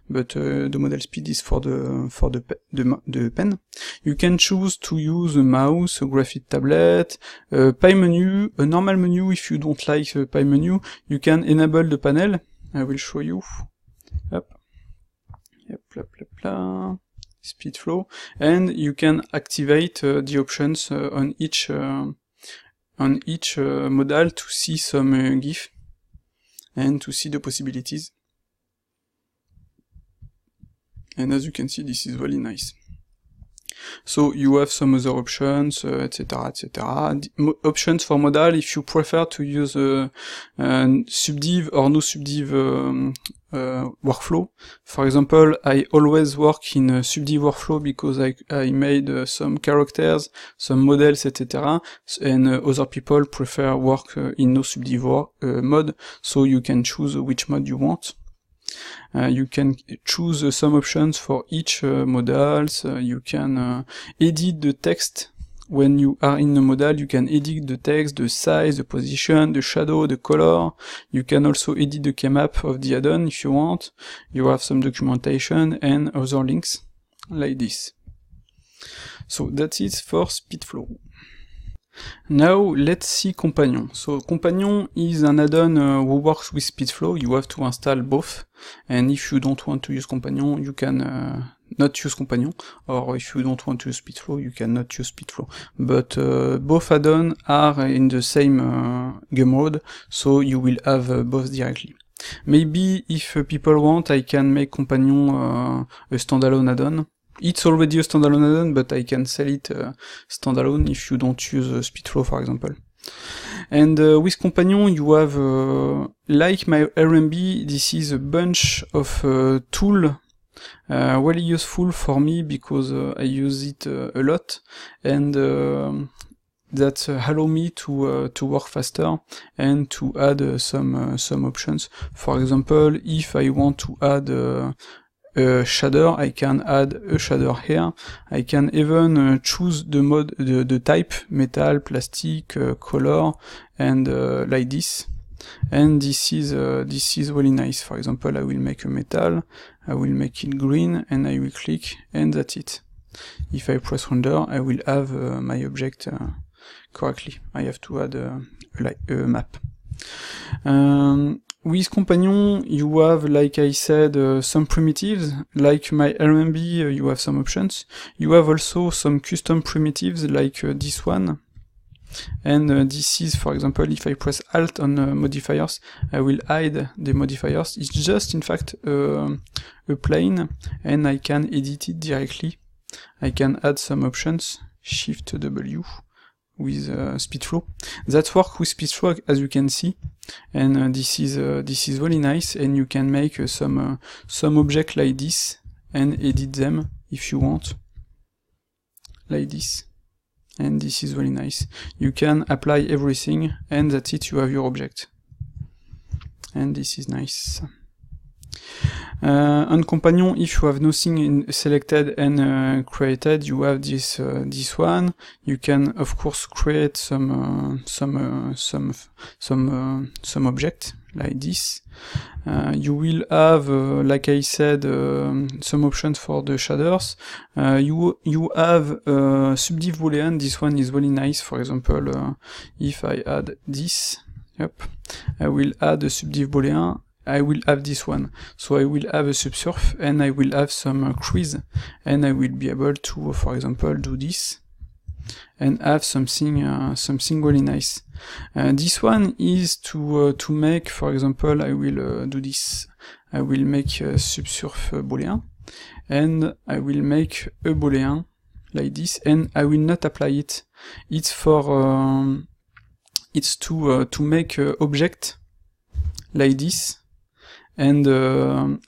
but the modal speed is for the pen. You can choose to use a mouse, a graphic tablet, a pie menu, a normal menu. If you don't like a pie menu, you can enable the panel. I will show you. SpeedFlow, and you can activate the options on each modal to see some GIF and to see the possibilities. And as you can see, this is really nice. So you have some other options, etc., etc. Options for modal, if you prefer to use subdiv or no subdiv workflow. For example, I always work in a subdiv workflow because I made some characters, some models, etc. And other people prefer work in no subdiv mode, so you can choose which mode you want. You can choose some options for each modals. You can edit the text. When you are in the modal, you can edit the text, the size, the position, the shadow, the color. You can also edit the keymap of the add-on if you want. You have some documentation and other links like this. So that's it for SpeedFlow. Now let's see Companion. So Companion is an add-on who works with SpeedFlow. You have to install both, and if you don't want to use Companion, you can not use Companion, or if you don't want to use SpeedFlow, you cannot use SpeedFlow. But both add-ons are in the same game mode, so you will have both directly. Maybe if people want, I can make Companion a standalone add-on. It's already a standalone add-on, but I can sell it standalone if you don't use SpeedFlow, for example. And with Companion, you have, like my RMB, this is a bunch of tools really useful for me because I use it a lot, and that allow me to work faster and to add some options. For example, if I want to add a shader, I can add a shader here. I can even choose the mode, the type, metal, plastic, color, and like this. And this is really nice. For example, I will make a metal, I will make it green, and I will click, and that's it. If I press render, I will have my object correctly. I have to add a map. With Companion, you have, like I said, some primitives. Like my RMB, you have some options. You have also some custom primitives, like this one. And this is, for example, if I press Alt on modifiers, I will hide the modifiers. It's just, in fact, a plane, and I can edit it directly. I can add some options, Shift W, with SpeedFlow. That works with SpeedFlow, as you can see, and this is really nice. And you can make some objects like this and edit them if you want, like this. And this is really nice. You can apply everything, and that's it. You have your object, and this is nice. On companion, if you have nothing selected and created, you have this one. You can of course create some object like this. You will have, like I said, some options for the shaders. You have subdiv boolean. This one is really nice. For example, if I add this, yep, I will add a subdiv boolean. I will have this one. So I will have a subsurf and I will have some crease, and I will be able to, for example, do this and have something really nice. This one is to make, for example, I will do this. I will make a subsurf boolean, and I will make a boolean like this, and I will not apply it. It's for it's to make a object like this, and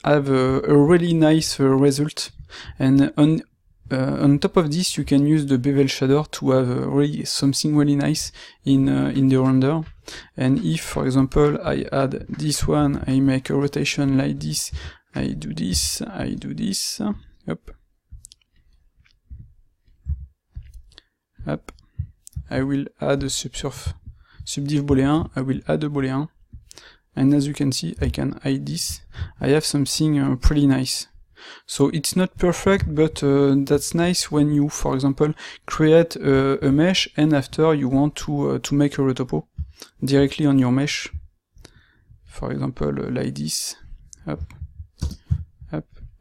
have a really nice result. And on top of this, you can use the bevel shader to have really something really nice in the render. And if, for example, I add this one, I make a rotation like this, I do this, up, I will add a subdiv boolean, I will add a boolean, and as you can see, I can hide this. I have something pretty nice. So it's not perfect, but that's nice when you, for example, create a mesh and after you want to make a retopo directly on your mesh. For example, like this, up,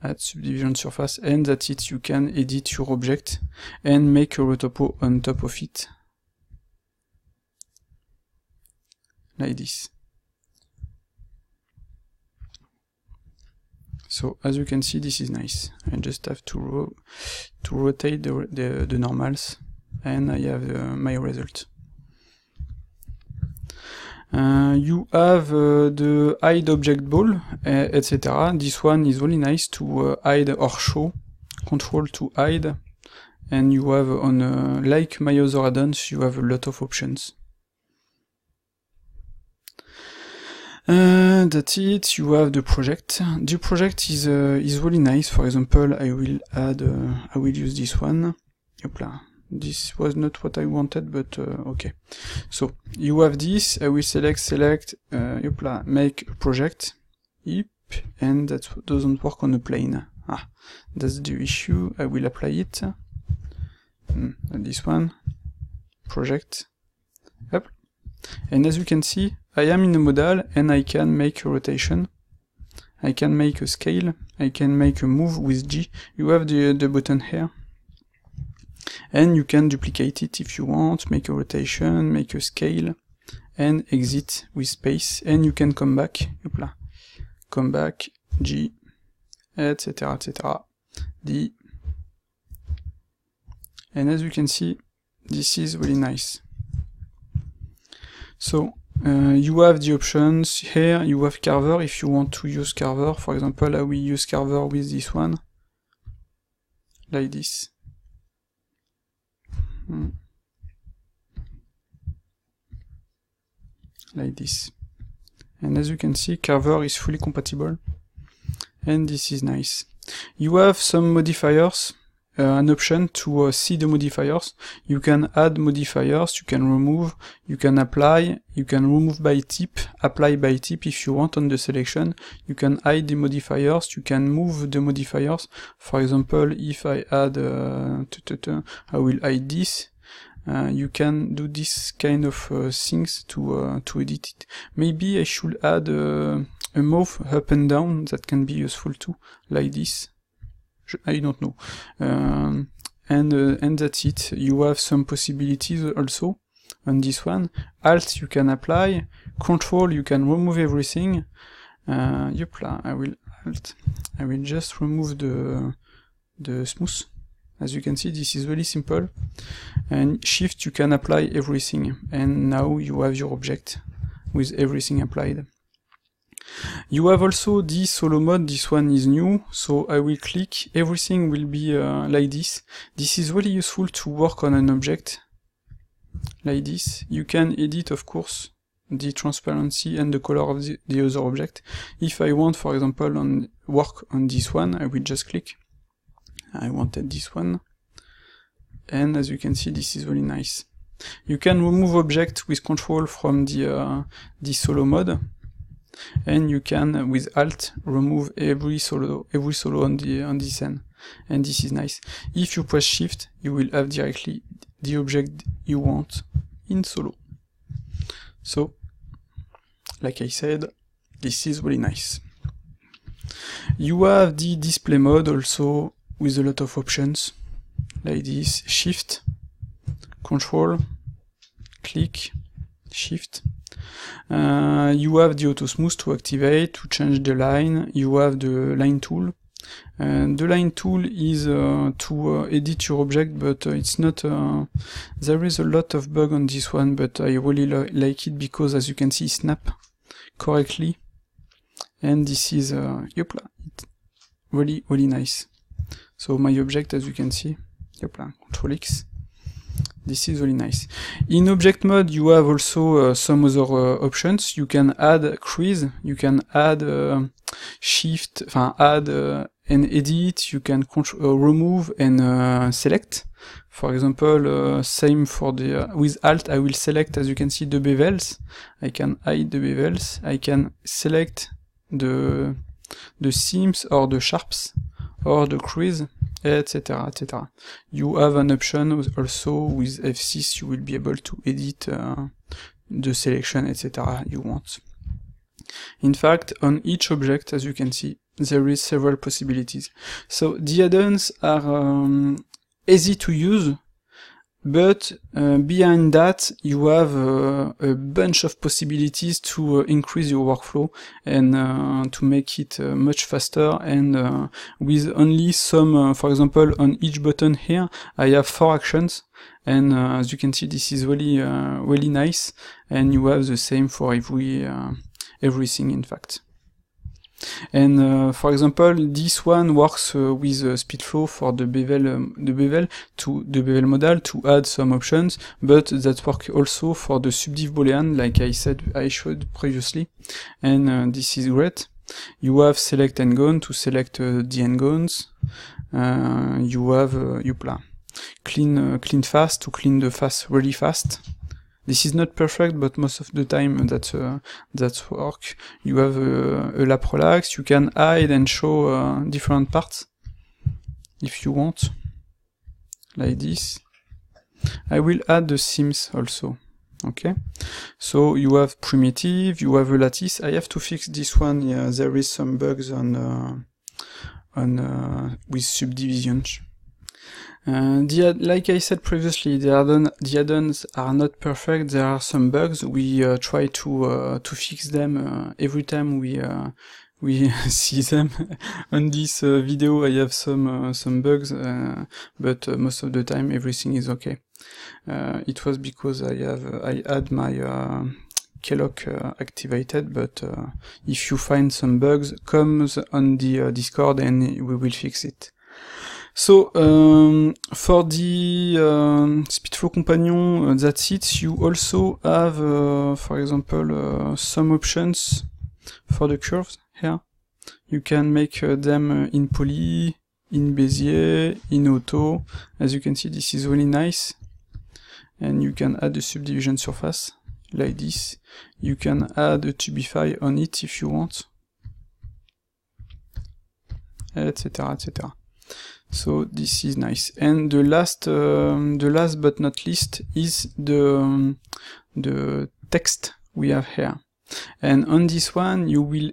add subdivision surface, and that's it. You can edit your object and make a retopo on top of it, like this. So as you can see, this is nice. I just have to rotate the normals, and I have my result. You have the hide object ball, etc. This one is really nice to hide or show. Control to hide, and you have on like my other add-ons, you have a lot of options. That's it. You have the project. The project is really nice. For example, I will add, I will use this one. Hopla. This was not what I wanted, but okay. So you have this. I will select, hopla, make a project. Yep, and that doesn't work on the plane. Ah, that's the issue. I will apply it. This one, project. Yep. And as you can see, I am in a modal and I can make a rotation, I can make a scale, I can make a move with G. You have the button here, and you can duplicate it if you want, make a rotation, make a scale, and exit with space, and you can come back, hopla, come back, G, etc, etc, D, and as you can see, this is really nice. So you have the options here. You have Carver if you want to use Carver. For example, I will use Carver with this one, like this. Like this. And as you can see, Carver is fully compatible, and this is nice. You have some modifiers. An option to see the modifiers. You can add modifiers, you can remove, you can apply, you can remove by type, apply by type if you want on the selection. You can hide the modifiers, you can move the modifiers. For example, if I add, I will hide this. You can do this kind of things to edit it. Maybe I should add a move up and down that can be useful too, like this. I don't know. And that's it. You have some possibilities also on this one. Alt you can apply, Control you can remove everything. Yopla, I will Alt. I will just remove the smooth. As you can see, this is really simple. And Shift you can apply everything. And now you have your object with everything applied. You have also this solo mode. This one is new, so I will click, everything will be like this. This is really useful to work on an object like this. You can edit, of course, the transparency and the color of the other object. If I want, for example, work on this one, I will just click. I wanted this one. And as you can see, this is really nice. You can remove object with control from the solo mode. And you can, with Alt, remove every solo on this end. And this is nice. If you press Shift, you will have directly the object you want in solo. So, like I said, this is really nice. You have the display mode also with a lot of options, like this: Shift, Control, click, Shift. You have the auto smooth to activate, to change the line. You have the line tool. The line tool is to edit your object, but it's not. There is a lot of bug on this one, but I really like it because, as you can see, snap correctly, and this is really nice. So my object, as you can see, Control X. This is really nice. In object mode, you have also some other options. You can add crease, you can add shift, add and edit, you can remove and select. For example, same for the, with Alt, I will select, as you can see, the bevels. I can hide the bevels. I can select the seams or the sharps or the crease, etc., etc. You have an option also with F6, you will be able to edit the selection, etc. you want. In fact, on each object, as you can see, there is several possibilities. So the add-ons are easy to use, but behind that you have a bunch of possibilities to increase your workflow and to make it much faster, and with only some, for example, on each button here I have 4 actions, and as you can see, this is really really nice, and you have the same for everything in fact. And for example, this one works with SpeedFlow for the bevel modal to add some options, but that works also for the subdiv boolean, like I showed previously, and this is great. You have select n-gone to select the n-gones. You have clean fast to clean the fast really fast. This is not perfect, but most of the time that's work. You have a lap relax. You can hide and show different parts if you want, like this. I will add the seams also. Okay, so you have primitive, you have a lattice. I have to fix this one. Yeah, there is some bugs on with subdivisions. Like I said previously, the add-ons are not perfect. There are some bugs. We try to fix them every time we see them. On this video, I have some bugs, but most of the time everything is okay. It was because I had my Keylog activated, but if you find some bugs, come on the Discord and we will fix it. So, for the SpeedFlow companion, that's it. You also have, for example, some options for the curves here. You can make them in poly, in Bezier, in auto. As you can see, this is really nice. And you can add a subdivision surface, like this. You can add a Tubify on it if you want, etc., etc. So this is nice. And the last but not least is the text we have here. And on this one, you will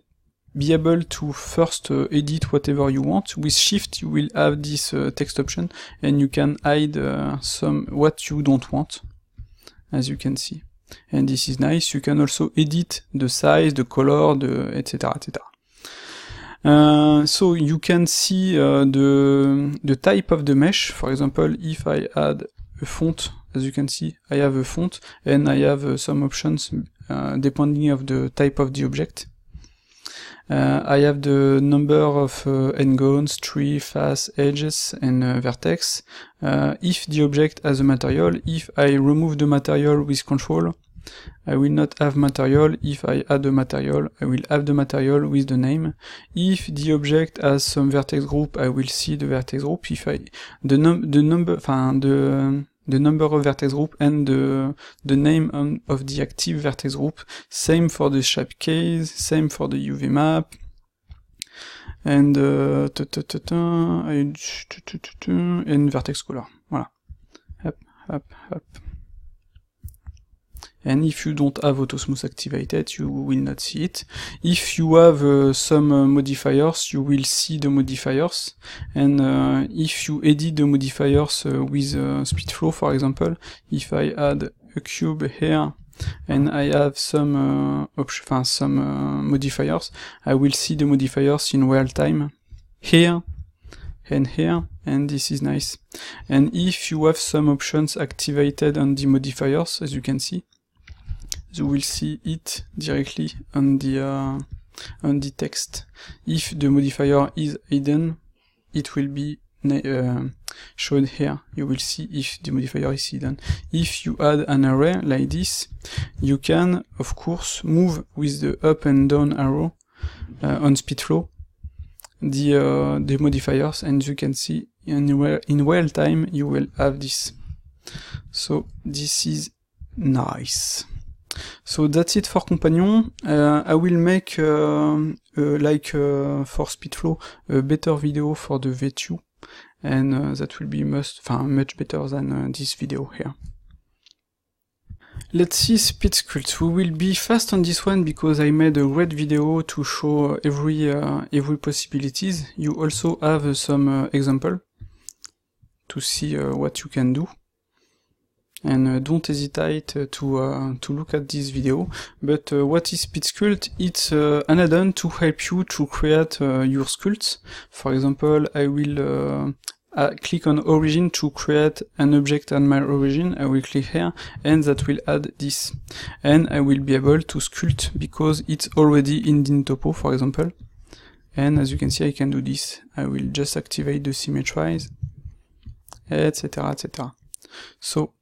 be able to first edit whatever you want. With Shift, you will have this text option, and you can hide what you don't want, as you can see. And this is nice. You can also edit the size, the color, etc., etc. So you can see the type of the mesh. For example, if I add a font, as you can see, I have a font, and I have some options depending of the type of the object. I have the number of n-gones, tree, face, edges, and vertex. If the object has a material, if I remove the material with control, I will not have material. If I add a material, I will have the material with the name. If the object has some vertex group, I will see the vertex group. If the number of vertex group and the name of the active vertex group. Same for the shape case, same for the UV map. And and vertex color. Voilà. Hop, hop, hop. And if you don't have AutoSmooth activated, you will not see it. If you have some modifiers, you will see the modifiers. And if you edit the modifiers with SpeedFlow, for example, if I add a cube here and I have some modifiers, I will see the modifiers in real time here and here, and this is nice. And if you have some options activated on the modifiers, as you can see, you will see it directly on the text. If the modifier is hidden, it will be shown here. You will see if the modifier is hidden. If you add an array like this, you can, of course, move with the up and down arrow on SpeedFlow the modifiers, and you can see in real time you will have this. So this is nice. So that's it for Companion. I will make like for SpeedFlow a better video for the V2, and that will be much better than this video here. Let's see SpeedSculpt. We will be fast on this one because I made a great video to show every possibilities. You also have some example to see what you can do. And don't hesitate to look at this video. But what is SpeedSculpt? It's an add-on to help you to create your sculpts. For example, I will click on origin to create an object on my origin. I will click here, and that will add this. And I will be able to sculpt because it's already in Dyntopo, for example. And as you can see, I can do this. I will just activate the symmetrize, etc., etc. So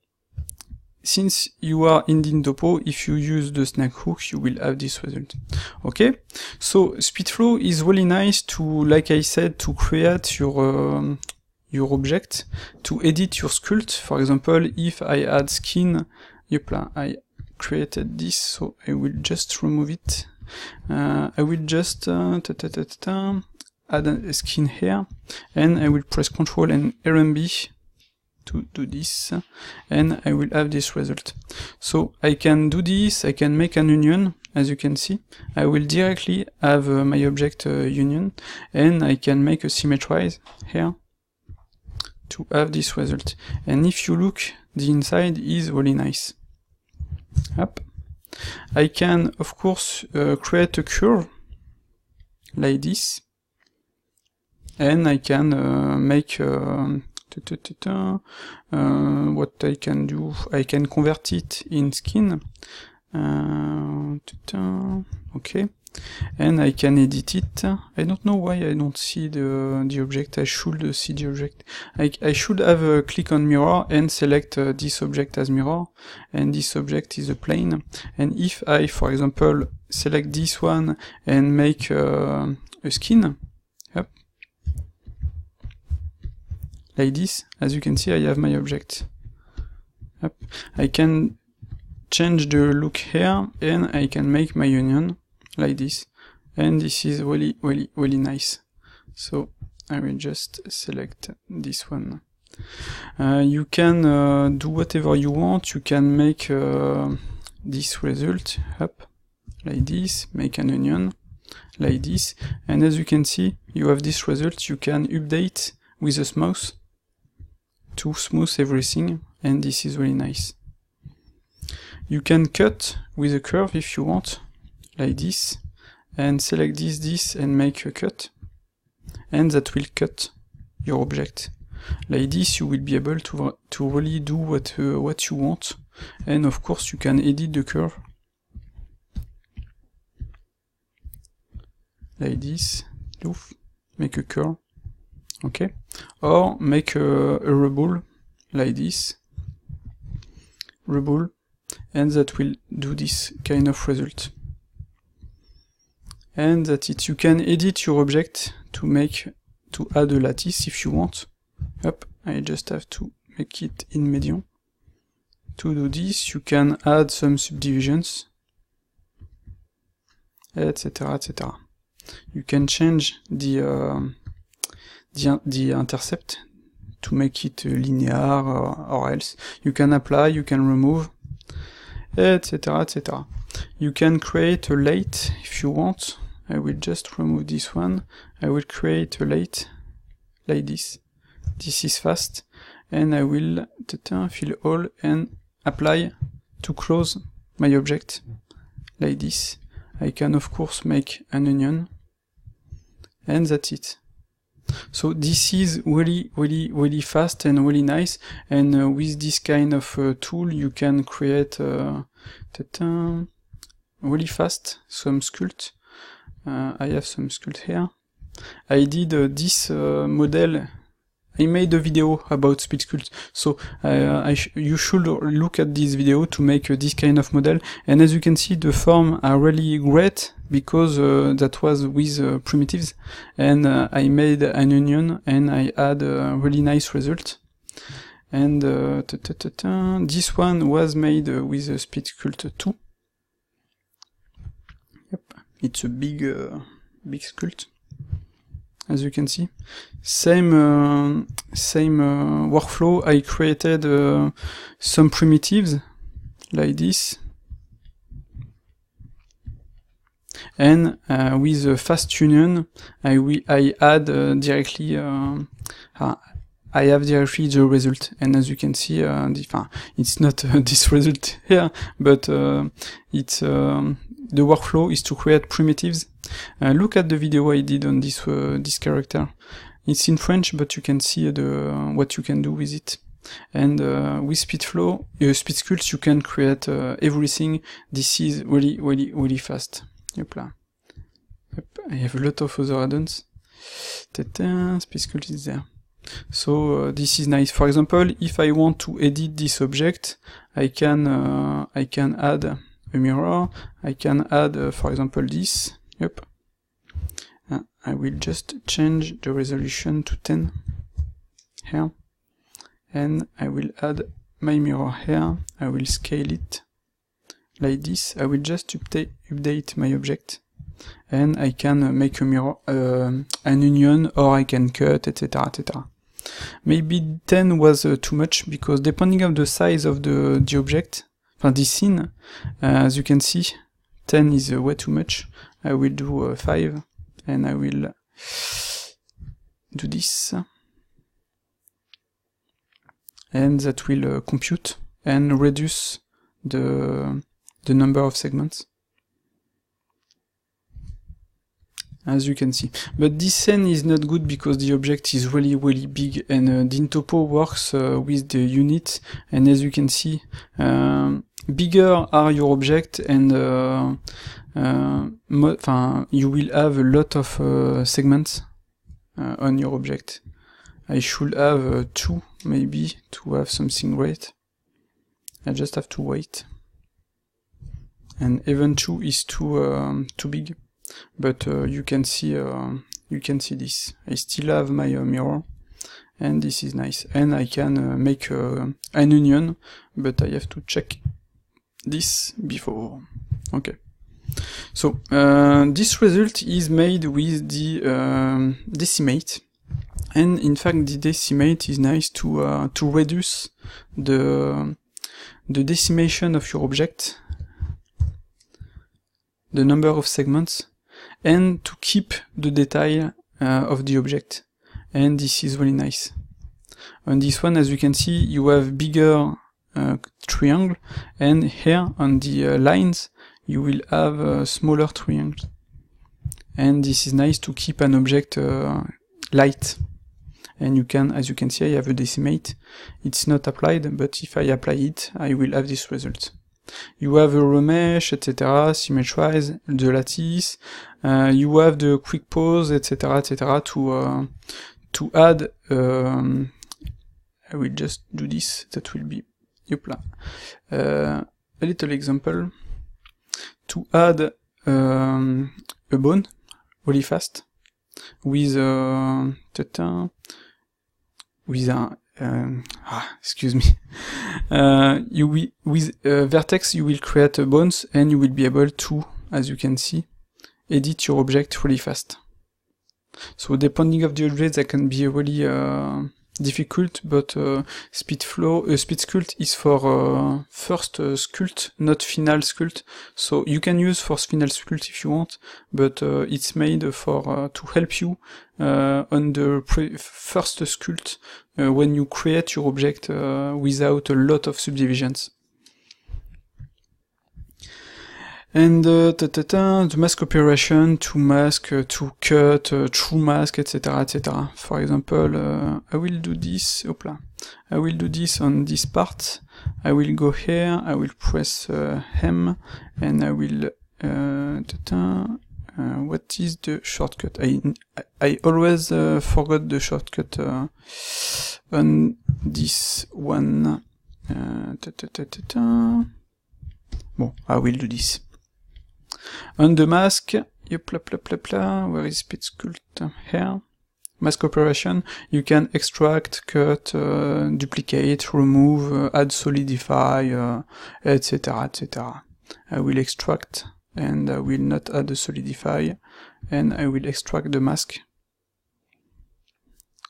since you are in Dyntopo, if you use the snag hook, you will have this result. Okay, so SpeedFlow is really nice to, like I said, to create your object, to edit your sculpt. For example, if I add skin, I created this, so I will just remove it. I will just add a skin here, and I will press Ctrl and RMB to do this, and I will have this result. So I can do this, I can make an union, as you can see. I will directly have my object union, and I can make a symmetrize here to have this result. And if you look, the inside is really nice. Up. I can, of course, create a curve like this, and I can make what I can do, I can convert it in skin, okay, and I can edit it. I don't know why I don't see the object. I should see the object. I should have a click on mirror and select this object as mirror, and this object is a plane. And if I, for example, select this one and make a skin, yep, like this, as you can see, I have my object. Yep. I can change the look here, and I can make my union like this, and this is really, really, really nice. So I will just select this one. You can do whatever you want. You can make this result up like this, make an union like this, and as you can see, you have this result. You can update with a smooth to smooth everything, and this is really nice. You can cut with a curve if you want, like this, and select this, and make a cut, and that will cut your object. Like this, you will be able to really do what you want, and of course you can edit the curve, like this, make a curve, okay, or make a reball like this, reball, and that will do this kind of result. And that's it. You can edit your object to add a lattice if you want. Up, I just have to make it in medium. To do this, you can add some subdivisions, etc., etc. You can change the intercept to make it linear or else. You can apply, you can remove, etc., etc. You can create a late if you want. I will just remove this one. I will create a late like this. This is fast, and I will fill all and apply to close my object like this. I can of course make an onion, and that's it. So this is really fast and really nice, and with this kind of tool you can create really fast some sculpt. I have some sculpt here. I did this model. I made a video about speed sculpt, so you should look at this video to make this kind of model. And as you can see, the forms are really great because that was with primitives, and I made an onion and I had a really nice result. And this one was made with speed sculpt 2. Yep, it's a big sculpt. As you can see, same workflow. I created some primitives like this, and with a fast union, I add directly. I have directly the result, and as you can see, it's not this result here, but it's the workflow is to create primitives. Look at the video I did on this character. It's in French, but you can see what you can do with it. And with SpeedFlow, SpeedSculpt, you can create everything. This is really fast. Yep, I have a lot of other add-ons. SpeedSculpt is there. So this is nice. For example, if I want to edit this object, I can add a mirror. I can add, for example, this. Yep. I will just change the resolution to 10 here, and I will add my mirror here. I will scale it like this. I will just update my object, and I can make a mirror, an onion, or I can cut, etc., etc. Maybe 10 was too much, because depending on the size of the object, this scene, as you can see, 10 is way too much. I will do 5, and I will do this, and that will compute and reduce the number of segments, as you can see. But this scene is not good because the object is really big, and Dyntopo works with the unit, and as you can see, bigger are your object, and you will have a lot of segments on your object. I should have 2 maybe to have something great. I just have to wait. And even 2 is too big. But you can see this. I still have my mirror, and this is nice. And I can make an onion, but I have to check this before. Okay. So this result is made with the decimate, and in fact the decimate is nice to reduce the decimation of your object, the number of segments, and to keep the detail of the object. And this is really nice. On this one, as you can see, you have bigger triangle, and here on the lines you will have smaller triangles. And this is nice to keep an object light. And you can, as you can see, I have a decimate. It's not applied, but if I apply it, I will have this result. You have a remesh, etc., symmetrize, the lattice, you have the quick pause, etc., etc., to add, I will just do this, that will be, a a little example to add a bone really fast with excuse me. With vertex you will create bones and you will be able to, as you can see, edit your object really fast. So depending of the object, that can be really difficult, but speed sculpt is for first sculpt, not final sculpt. So you can use for final sculpt if you want, but it's made for to help you on the first sculpt when you create your object without a lot of subdivisions. And the mask operation to mask, to cut, true mask, etc., etc. For example, I will do this. I will do this on this part. I will go here. I will press M, and I will. What is the shortcut? I always forgot the shortcut on this one. Bon, I will do this. On the mask, where is speed sculpt? Here. Mask operation, you can extract, cut, duplicate, remove, add solidify, etc., etc. I will extract, and I will not add the solidify, and I will extract the mask.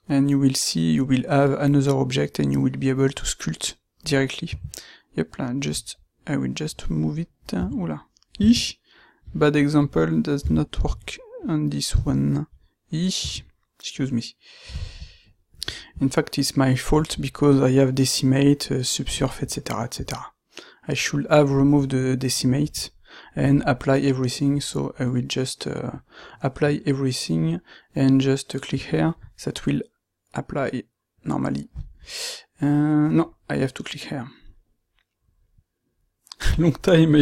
And you will see, you will have another object, and you will be able to sculpt directly. I will just move it. Ish. Bad example does not work on this one. Excuse me. In fact, it's my fault because I have decimate, subsurf, etc., etc. I should have removed the decimate and apply everything. So I will just apply everything and just click here. That will apply normally. No, I have to click here. Long time I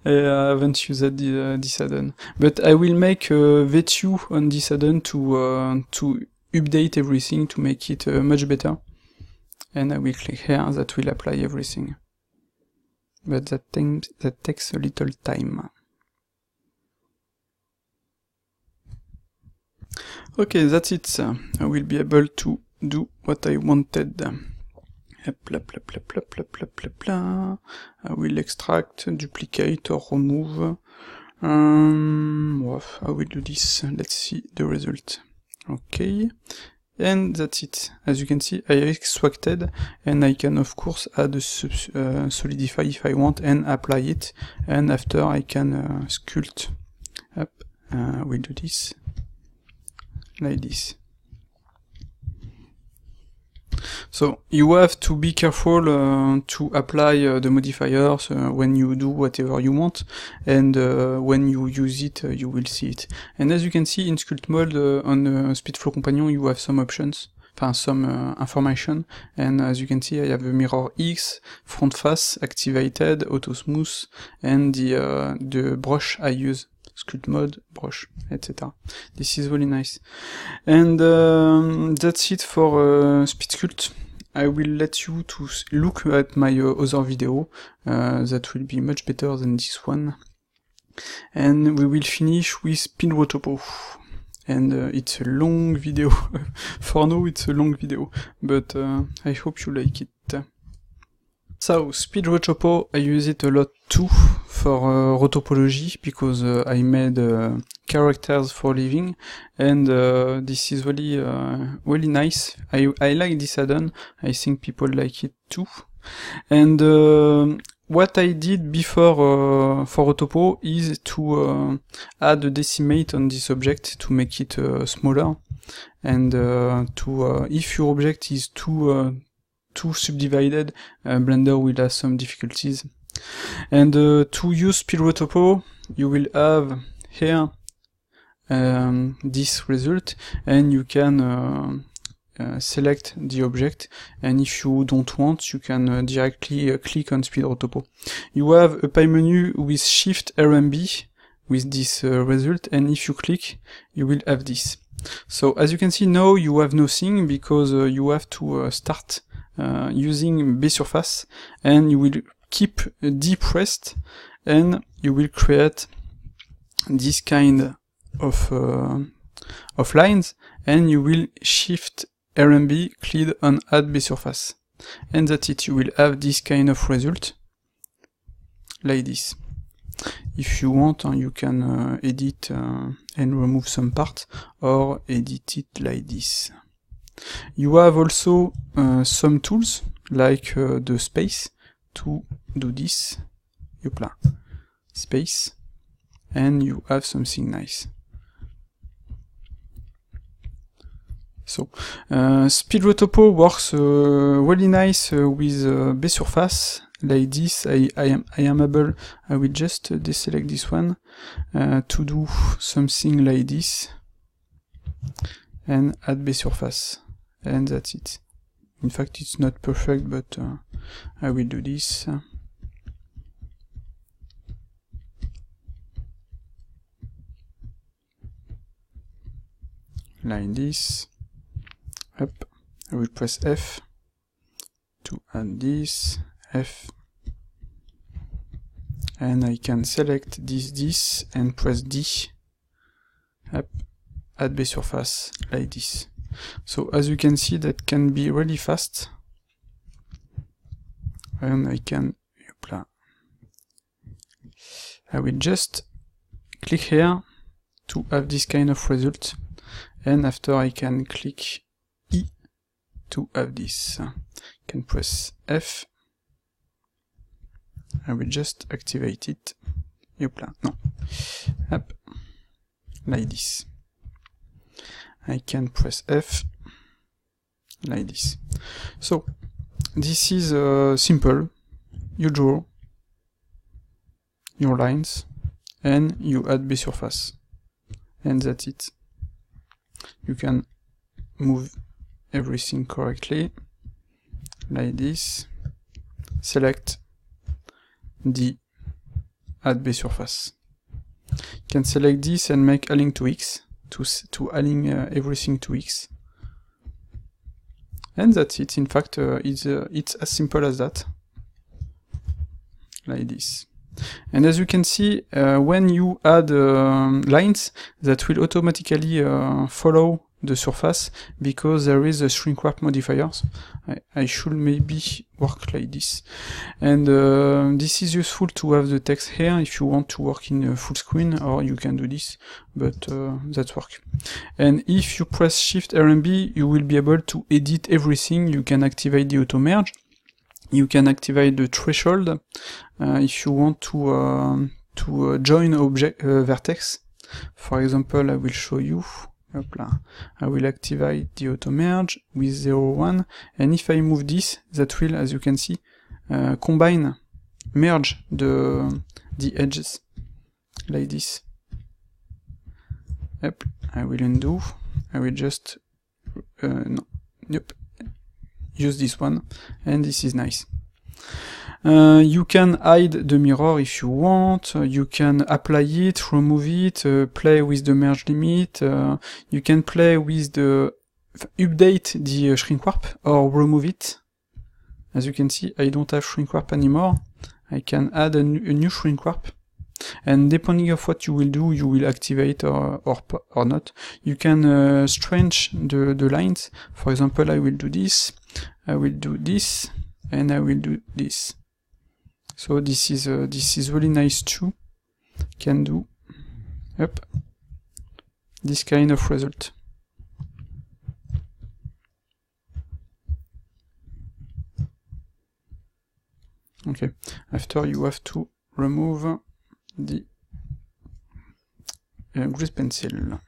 haven't used this add-on, but I will make a v2 on this add-on to update everything to make it much better. And I will click here. That will apply everything, but that takes a little time. Okay, that's it. I will be able to do what I wanted. I will extract, duplicate, or remove. I will do this. Let's see the result. Okay, and that's it. As you can see, I extracted, and I can of course add a solidify if I want and apply it. And after I can sculpt. I will do this like this. So you have to be careful to apply the modifiers when you do whatever you want, and when you use it, you will see it. And as you can see in Sculpt Mode on SpeedFlow Companion, you have some options, some information. And as you can see, I have a mirror X, front face activated, auto smooth, and the brush I use. Sculpt Mode, brush, etc. This is really nice. And that's it for Speed Sculpt. I will let you to look at my other video, that will be much better than this one. And we will finish with Speed Rotopo. And it's a long video. For now it's a long video, but I hope you like it. So, Speed Rotopo, I use it a lot too for rotopology, because I made characters for living, and this is really really nice. I like this add-on. I think people like it too. And what I did before for Rotopo is to add a decimate on this object to make it smaller, and if your object is too subdivided, Blender will have some difficulties. And to use Speed Rotopo, you will have here this result, and you can select the object, and if you don't want, you can directly click on Speed Rotopo. You have a pie menu with Shift RMB with this result, and if you click, you will have this. So as you can see now, you have nothing, because you have to start using B surface, and you will keep D pressed, and you will create this kind of lines, and you will shift RMB, click on add bsurface, and that's it. You will have this kind of result like this. If you want, you can edit and remove some part, or edit it like this. You have also some tools like the space to do this. Yopla. Space, and you have something nice. So, Speed Rotopo works really nice with bsurface. Like this, I will just deselect this one to do something like this, and add bsurface, and that's it. In fact, it's not perfect, but I will do this. Like this. Up. I will press F to add this. F, and I can select this, and press D. Up. Add bsurface like this. So as you can see, that can be really fast, and I can, I will just click here to have this kind of result, and after I can click E to have this. I can press F. I will just activate it. Yopla, no. Up. Like this. I can press F. Like this. So, this is simple. You draw your lines, and you add bsurface. And that's it. You can move everything correctly. Like this. Select D, add bsurface. You can select this and make align to X, to align everything to X. And that's it. In fact, it's as simple as that. Like this. And as you can see, when you add lines, that will automatically follow the surface, because there is a shrink wrap modifiers. I should maybe work like this. And this is useful to have the text here if you want to work in full screen, or you can do this, but that works. And if you press Shift RMB, you will be able to edit everything. You can activate the auto merge. You can activate the threshold if you want to join object vertex. For example, I will show you. I will activate the auto merge with 0, 1, and if I move this, that will, as you can see, merge the edges like this. Yep. I will undo. I will just use this one, and this is nice. You can hide the mirror if you want, you can apply it, remove it, play with the merge limit, you can play with the update the shrink warp or remove it. As you can see, I don't have shrink warp anymore. I can add a new shrink warp, and depending on what you will do, you will activate or not. You can stretch the lines. For example, I will do this, I will do this, and I will do this. So this is really nice too. Can do this kind of result. Okay. After, you have to remove the grease pencil.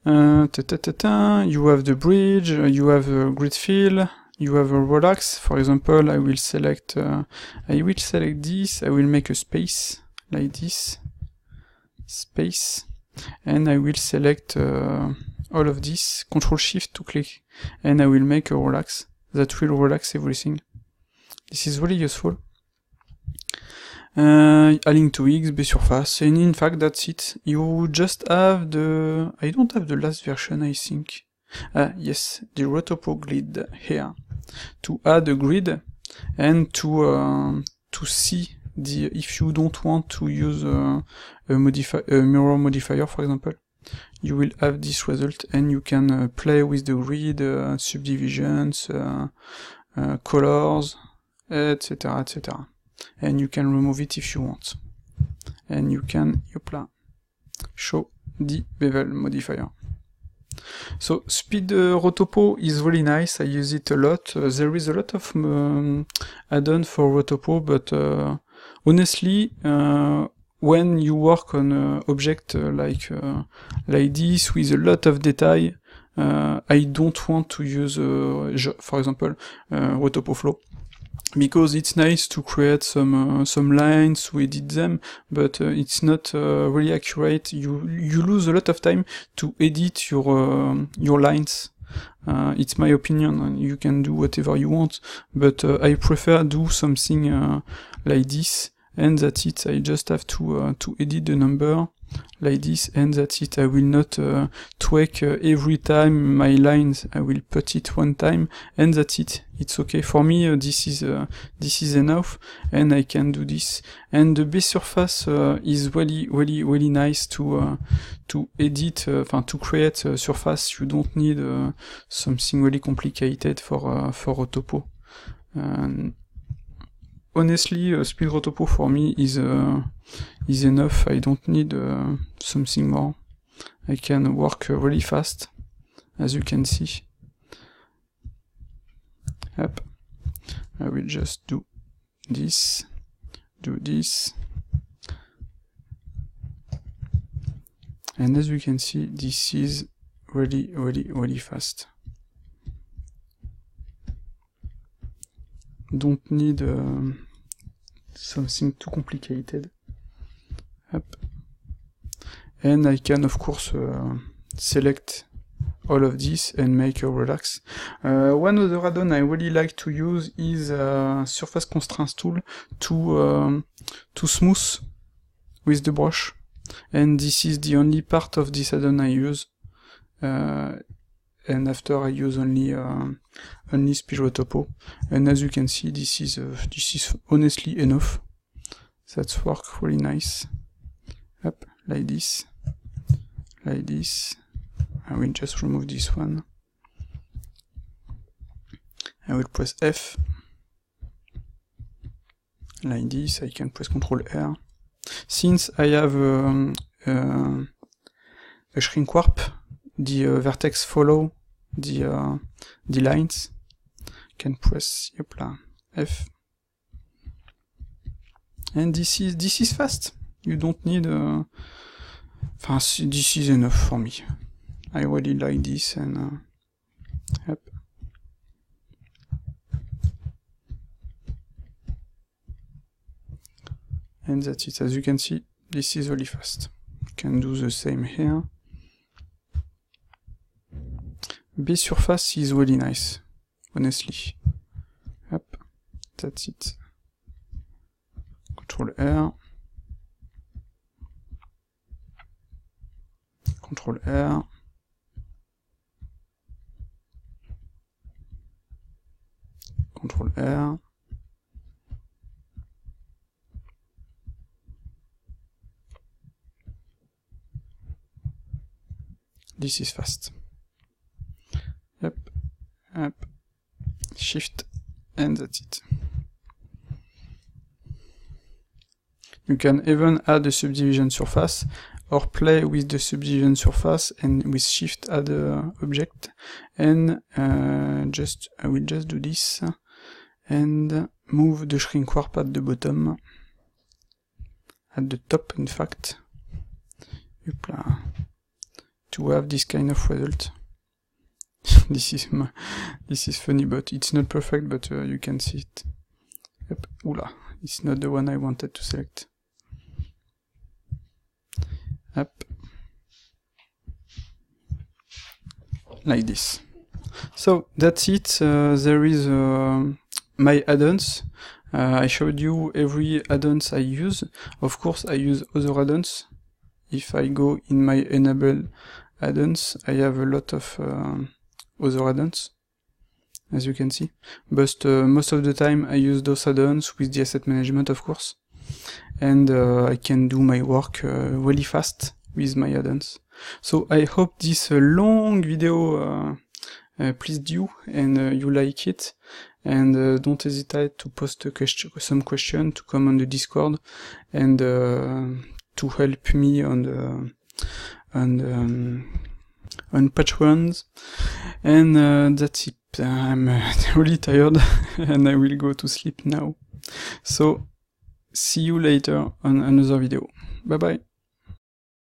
You have the bridge. You have a grid fill. You have a relax. For example, I will select this. I will make a space like this, space, and I will select all of this. Control Shift to click, and I will make a relax that will relax everything. This is really useful. Align to X, bsurface, and in fact that's it. You just have the... I don't have the last version, I think. Yes, the Rotopo grid here. To add a grid, and to see if you don't want to use a mirror modifier, for example, you will have this result, and you can play with the grid, subdivisions, colors, etc, etc. And you can remove it if you want. And you can, show the bevel modifier. So speed rotopo is really nice. I use it a lot. There is a lot of add-on for rotopo, but honestly, when you work on an object like this with a lot of detail, I don't want to use, for example, rotopo flow, because it's nice to create some lines to edit them, but it's not really accurate. You lose a lot of time to edit your lines. It's my opinion, and you can do whatever you want, but I prefer do something like this, and that's it. I just have to edit the number like this, and that's it. I will not tweak every time my lines. I will put it one time, and that's it. It's okay for me. This is enough, and I can do this. And the base surface is really nice to edit, to create a surface. You don't need something really complicated for rotopo. Honestly, speed rotopo for me is enough. I don't need something more. I can work really fast, as you can see. Yep. I will just do this, and as you can see, this is really fast. Don't need something too complicated. Up. And I can of course select all of this and make a relax. One other add-on I really like to use is Surface Constraints tool to smooth with the brush, and this is the only part of this add-on I use. And after I use only speed rotopo, and as you can see, this is honestly enough. That's work really nice. Up, like this. I will just remove this one. I will press F. Like this. I can press Ctrl R. Since I have a shrink warp, the vertex follow the lines, can press F, and this is fast. You don't need this is enough for me. I really like this, and yep. And that's it. As you can see, this is really fast. You can do the same here. Base surface is really nice, honestly. Yep, that's it. Ctrl R. Ctrl R. Ctrl R. This is fast. Yep, up, Shift, and that's it. You can even add a subdivision surface, or play with the subdivision surface and with Shift add a object, and I will just do this, and move the shrink warp at the bottom, at the top in fact, to have this kind of result. This is funny, but it's not perfect, but you can see it. Yep. Oula, it's not the one I wanted to select. Up. Like this. So that's it. There is my add-ons. I showed you every add-ons I use. Of course, I use other add-ons. If I go in my enable add-ons, I have a lot of other add-ons. as you can see. But most of the time I use those add-ons with the asset management, of course, and I can do my work really fast with my add-ons. So I hope this long video pleased you and you like it, and don't hesitate to post some question, to come on the Discord, and to help me on Patreon. And that's it. I'm really tired and I will go to sleep now. So see you later on another video. Bye bye.